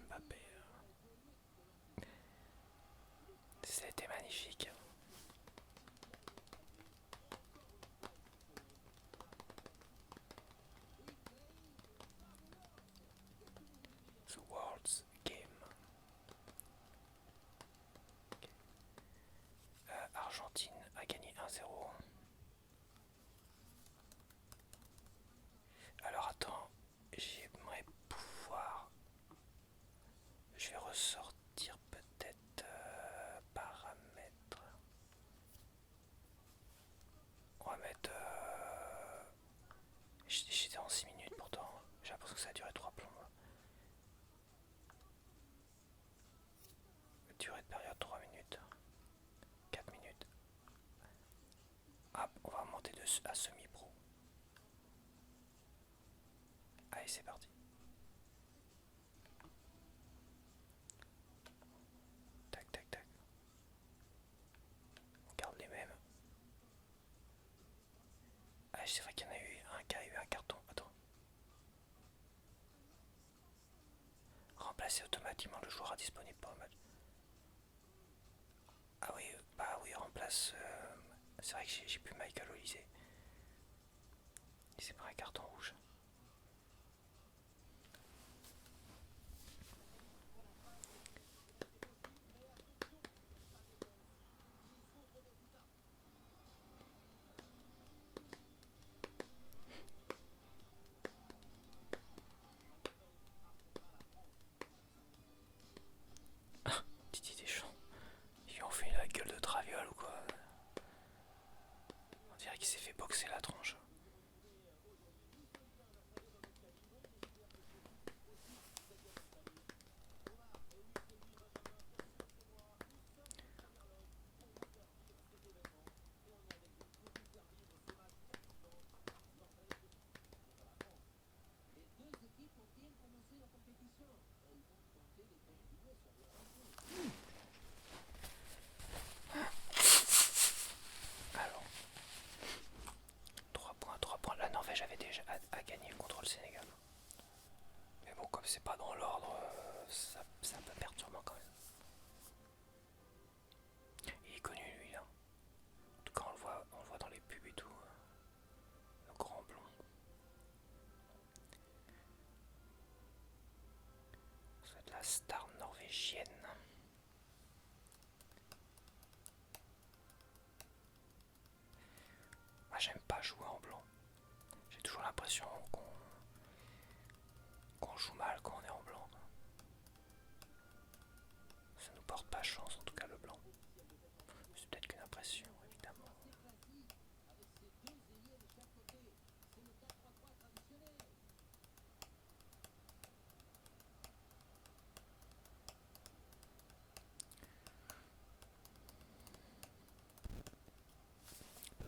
Mbappé. C'était magnifique. The World's Game. Argentine a gagné 1-0. Alors attends, j'aimerais pouvoir... Je vais ressortir peut-être paramètres. On va mettre... J'étais en 6 minutes pourtant. J'ai l'impression que ça a duré 3 plombs. Durée de période 3 minutes. 4 minutes. Ah, on va monter à semi-pro. Allez, c'est parti. Tac, tac, tac. On garde les mêmes. Ah, c'est vrai qu'il y en a eu un qui a eu un carton. Attends. Remplacer automatiquement le joueur disponible pour le match. Ah oui, bah oui, remplace... c'est vrai que j'ai plus Michael Olise. Il s'est pris un carton rouge. Titi Deschamps. Ils ont fait la gueule de Traviole ou quoi? On dirait qu'il s'est fait boxer la tronche. Alors, 3 points, 3 points. La Norvège avait déjà à gagner contre le Sénégal. Mais bon, comme c'est pas dans l'ordre, ça peut perdre sûrement quand même. Il est connu lui là. En tout cas on le voit dans les pubs et tout. Le grand blond. C'est de la star norvégienne. Moi j'aime pas jouer en blanc. J'ai toujours l'impression qu'on joue mal quand on est en blanc. Ça nous porte pas chance en tout cas le blanc. C'est peut-être qu'une impression évidemment.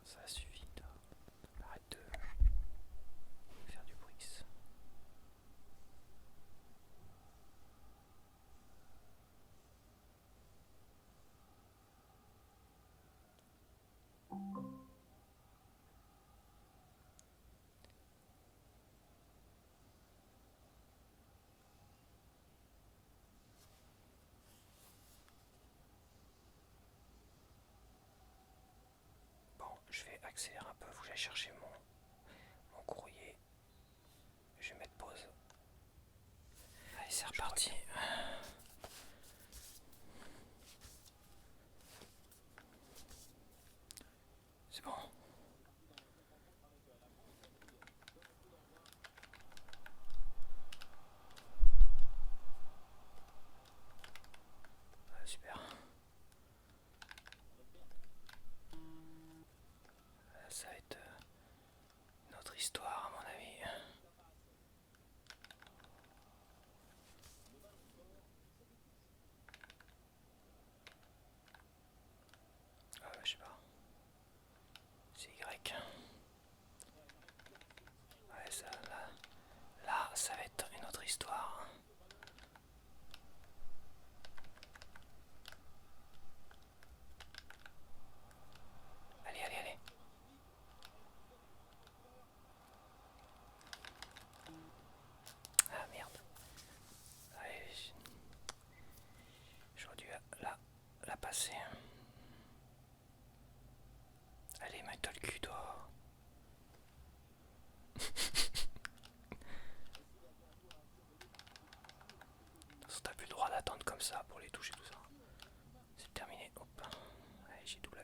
Ça suffit là. Arrête de faire du bruit. Bon, je vais accélérer un peu, faut que j'aille chercher mon courrier. Je vais mettre pause. Allez, c'est reparti. C'est bon. Super. Ça va être notre histoire à mon avis.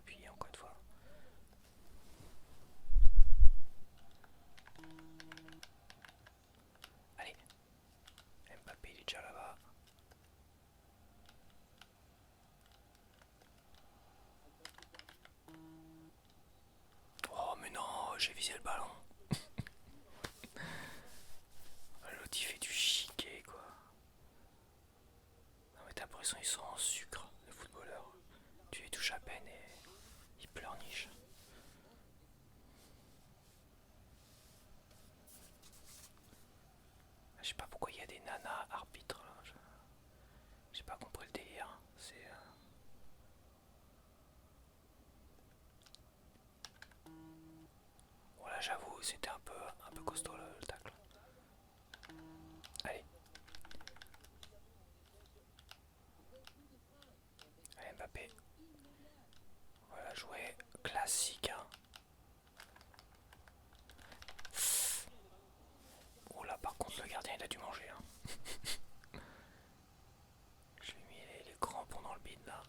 appuyer encore une fois. Allez, Mbappé il est déjà là-bas. Oh mais non, j'ai visé le ballon. L'autre il fait du chiquet quoi. Non mais t'as l'impression qu'ils sont en sucre, les footballeurs. Tu les touches à peine et ils pleurnichent. Je sais pas pourquoi il y a des nanas arbitres là. J'ai pas compris le délire. C'est. Voilà, j'avoue, c'était un peu costaud le tacle. Allez. Allez Mbappé. Voilà, joué classique. Hein. Oh là, par contre, le gardien il a dû manger. Hein. Je lui ai mis les crampons dans le bide là.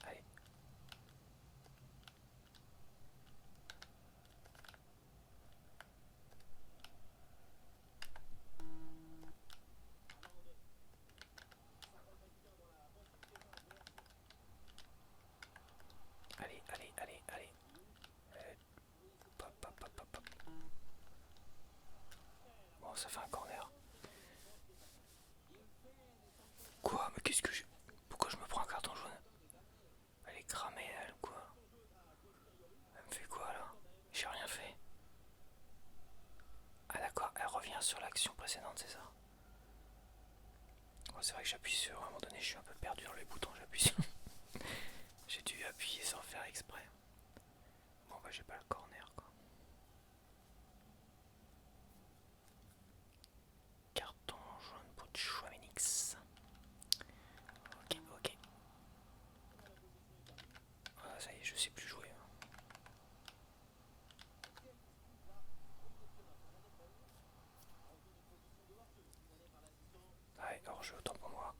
Allez. Allez, allez, allez, allez. Pop, pop, pop, pop, pop. Bon, ça fait un corner. Quoi? Mais qu'est-ce que j'ai. Pourquoi je me prends un carton jaune? Elle est cramée, elle, ou quoi? Elle me fait quoi là? J'ai rien fait. Ah d'accord, elle revient sur l'action précédente, c'est ça? Bon, c'est vrai que j'appuie sur. À un moment donné, je suis un peu perdu dans les boutons, j'appuie sur. J'ai dû appuyer sans faire exprès. Bon, bah, j'ai pas le corner quoi. Carton jaune pour Chouamenix. Ok, ok. Ah, ça y est, je sais plus jouer. Hein. Ouais, alors je autant pour moi.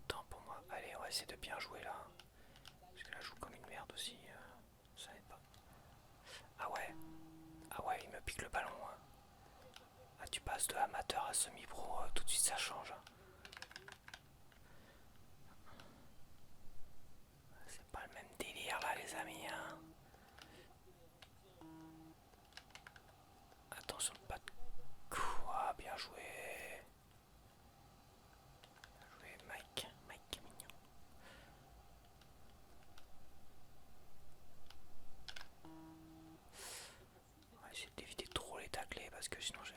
Autant pour moi. Allez, on va essayer de bien jouer là. Parce que là, je joue comme une merde aussi. Ça n'aide pas. Ah ouais. Ah ouais, il me pique le ballon. Hein. Ah, tu passes de amateur à semi-pro, tout de suite ça change. Hein. C'est pas le même délire là, les amis. Hein. Attention, pas de coup. Ah, bien joué. Bien joué, Mike. Mike mignon. On va essayer d'éviter trop les tacler parce que sinon j'ai.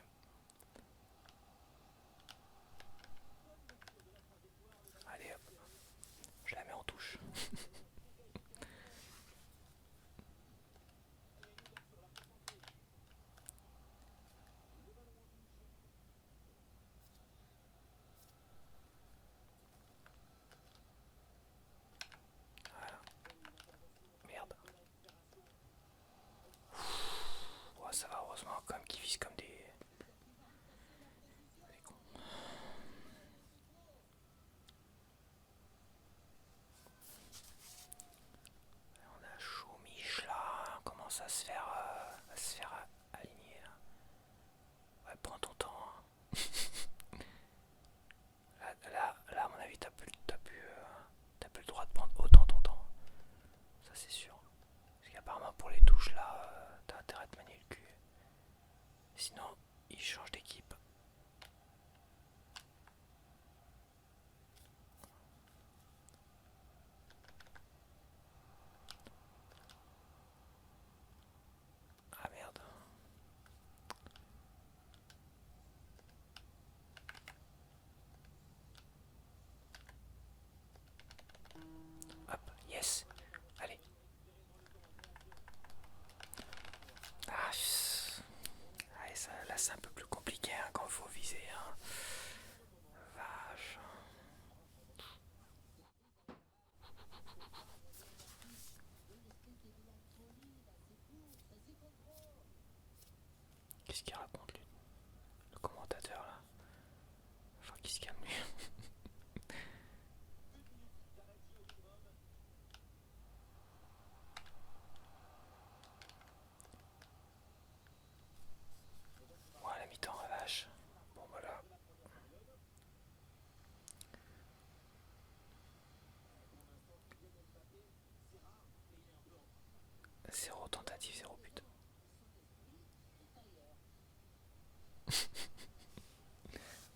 Qu'est-ce qu'il raconte lui? Le commentateur là. Enfin, qu'il se calme lui. Ouais, la mi-temps, la vache. Bon, voilà. Zéro tentative, zéro but.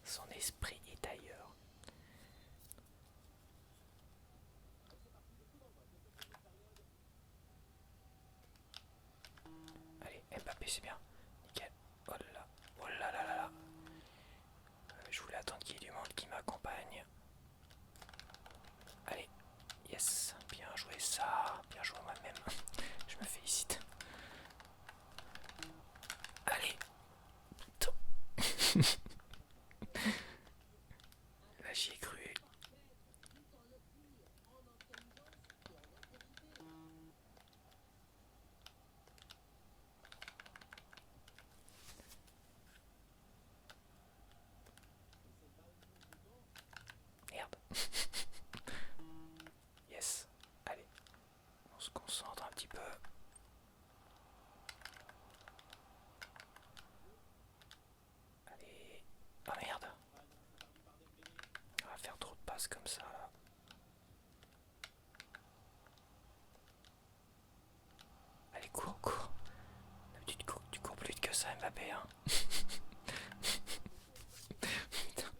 Son esprit est ailleurs. Allez, Mbappé, c'est bien. Nickel. Oh là là. Oh là là là là. Je voulais attendre qu'il y ait du monde qui m'accompagne. Allez. Yes. Bien joué ça. Bien joué moi-même. Je me félicite. Allez. Là, j'y ai cru. Merde. Yes. Allez. On se concentre un petit peu. Allez. Oh merde. On va faire trop de passes comme ça là. Allez, cours, cours. Tu cours plus vite que ça, Mbappé, hein. Putain.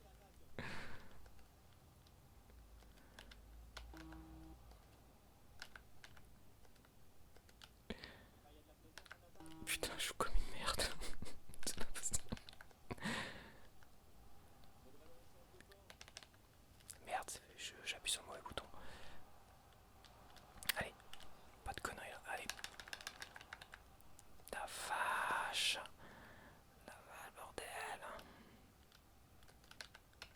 Putain, je joue comme une merde. C'est pas possible. Merde, j'appuie sur le mauvais bouton. Allez, pas de conneries là. Allez. La vache. La vache, bordel.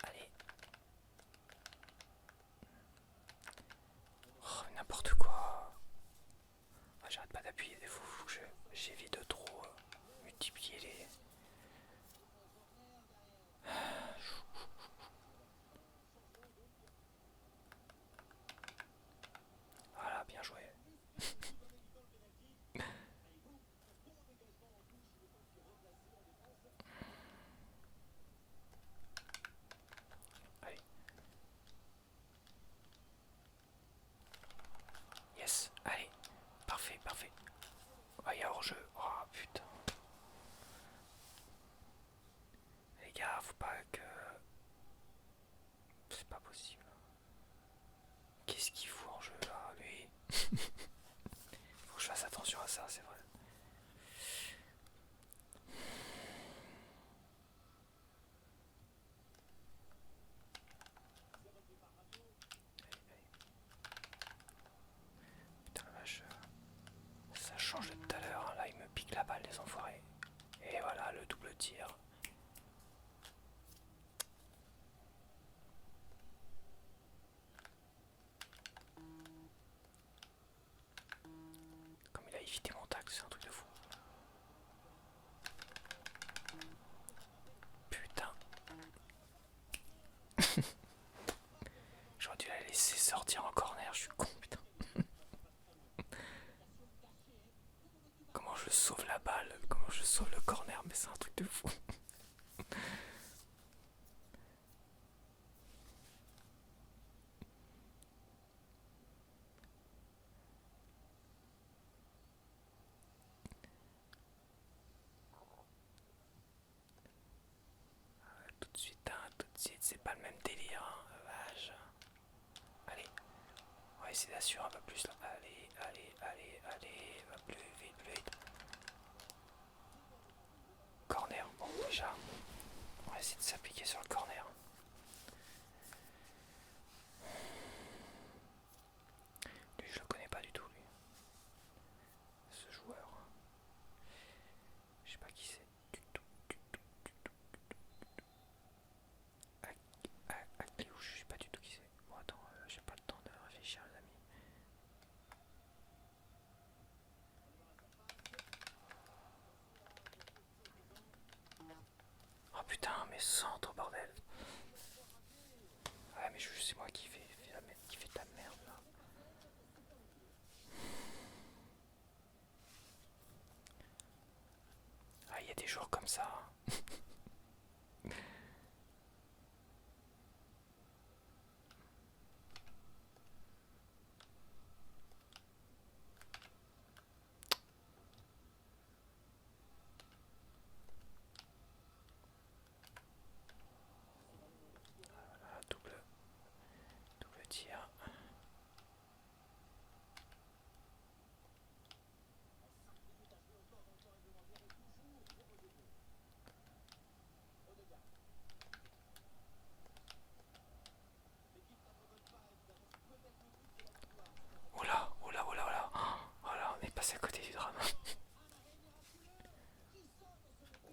Allez. Oh, n'importe quoi. Ah, j'arrête pas d'appuyer des fous. J'évite de trop multiplier les. Voilà, bien joué. Allez. Yes, allez. Parfait, parfait. Ah, il y a hors-jeu. Oh putain. Les gars, faut pas que. C'est pas possible. Qu'est-ce qu'il fout en jeu là, lui? Faut que je fasse attention à ça, c'est vrai. Putain la vache. Ça change de tout à l'heure. Là, il me pique la balle, les enfoirés. Et voilà, le double tir. Comme il a évité mon tacle, c'est un truc de fou. Putain. J'aurais dû la laisser sortir en corner, je suis con, putain. Comment je sauve la balle, comment je sauve le corner, mais c'est un truc de fou. Tout de suite, c'est pas le même délire, hein, vache. Allez, on va essayer d'assurer un peu plus là. Allez, allez, allez, allez, va plus vite, plus vite. Corner, bon déjà, on va essayer de s'appliquer sur le corner. Lui, je le connais pas du tout, lui. Ce joueur. Je sais pas qui c'est. Du tout, du tout, du tout, du tout. Akliou, je sais pas du tout qui c'est. Bon, attends, j'ai pas le temps de réfléchir, les amis. les centres, bordel. Ouais, mais c'est moi qui fait de la merde là. Ah, il y a des jours comme ça. Voilà, double tir. Oh là, oh là, oh là, oh là. Oh là, on est passé à côté du drame.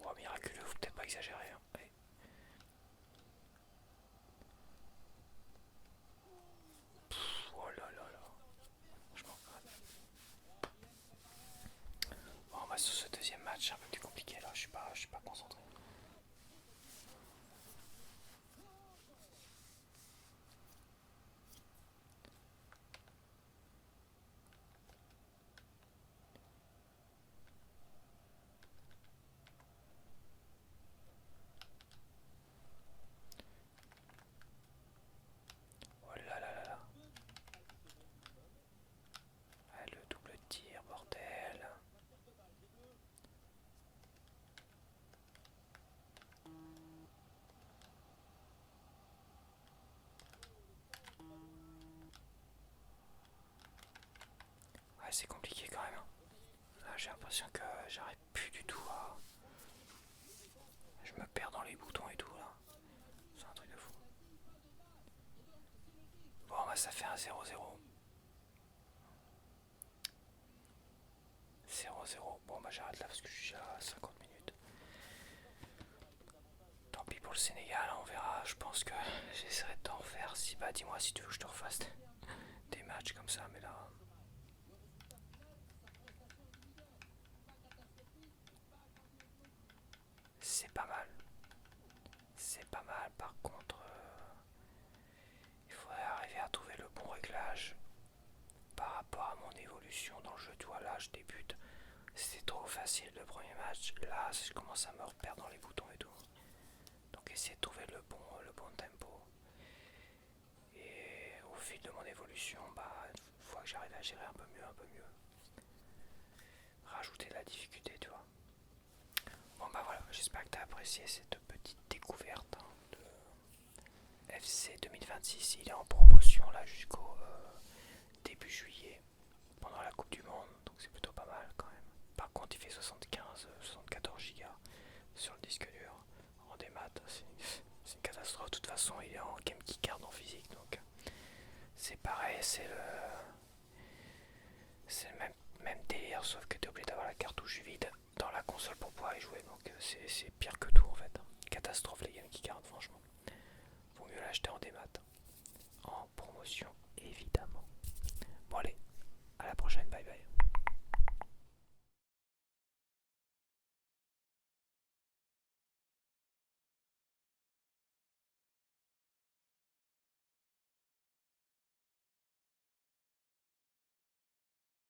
Oh, miraculeux, faut peut-être pas exagérer. Hein. Allez. Oh là là là. Je m'en Bon, bah, sur ce deuxième match, c'est un peu plus compliqué là. Je suis pas concentré. Oh là là là là. Ah, le double tir, bordel. Ouais, c'est compliqué quand même. Là, j'ai l'impression que j'arrive plus du tout à. Je me perds dans les boutons et tout là. C'est un truc de fou. Bon, bah, ça fait un 0-0. 0-0. Bon, bah, j'arrête là parce que je suis à 50 minutes. Tant pis pour le Sénégal, on verra. Je pense que j'essaierai de t'en faire. Si, bah, dis-moi si tu veux que je te refasse des matchs comme ça, mais là. C'est pas mal. C'est pas mal. Par contre, il faudrait arriver à trouver le bon réglage par rapport à mon évolution dans le jeu. Tu vois, là, je débute. C'était trop facile le premier match. Là, je commence à me reperdre dans les boutons et tout. Donc, essayer de trouver le bon tempo. Et au fil de mon évolution, bah, une fois que j'arrive à gérer un peu mieux, rajouter de la difficulté, tu vois. Bon, bah voilà, j'espère que tu as apprécié cette petite découverte de FC 2026. Il est en promotion là jusqu'au début juillet pendant la Coupe du Monde, donc c'est plutôt pas mal quand même. Par contre, il fait 74 Go sur le disque dur en démat. C'est une catastrophe. De toute façon, il est en game keycard en physique, donc c'est pareil, c'est le même délire, sauf que t'es obligé d'avoir la cartouche vide dans la console pour pouvoir y jouer, donc c'est pire que tout en fait. Catastrophe les game keycards, franchement. Vaut mieux l'acheter en démat. En promotion, évidemment. Bon allez, à la prochaine, bye bye.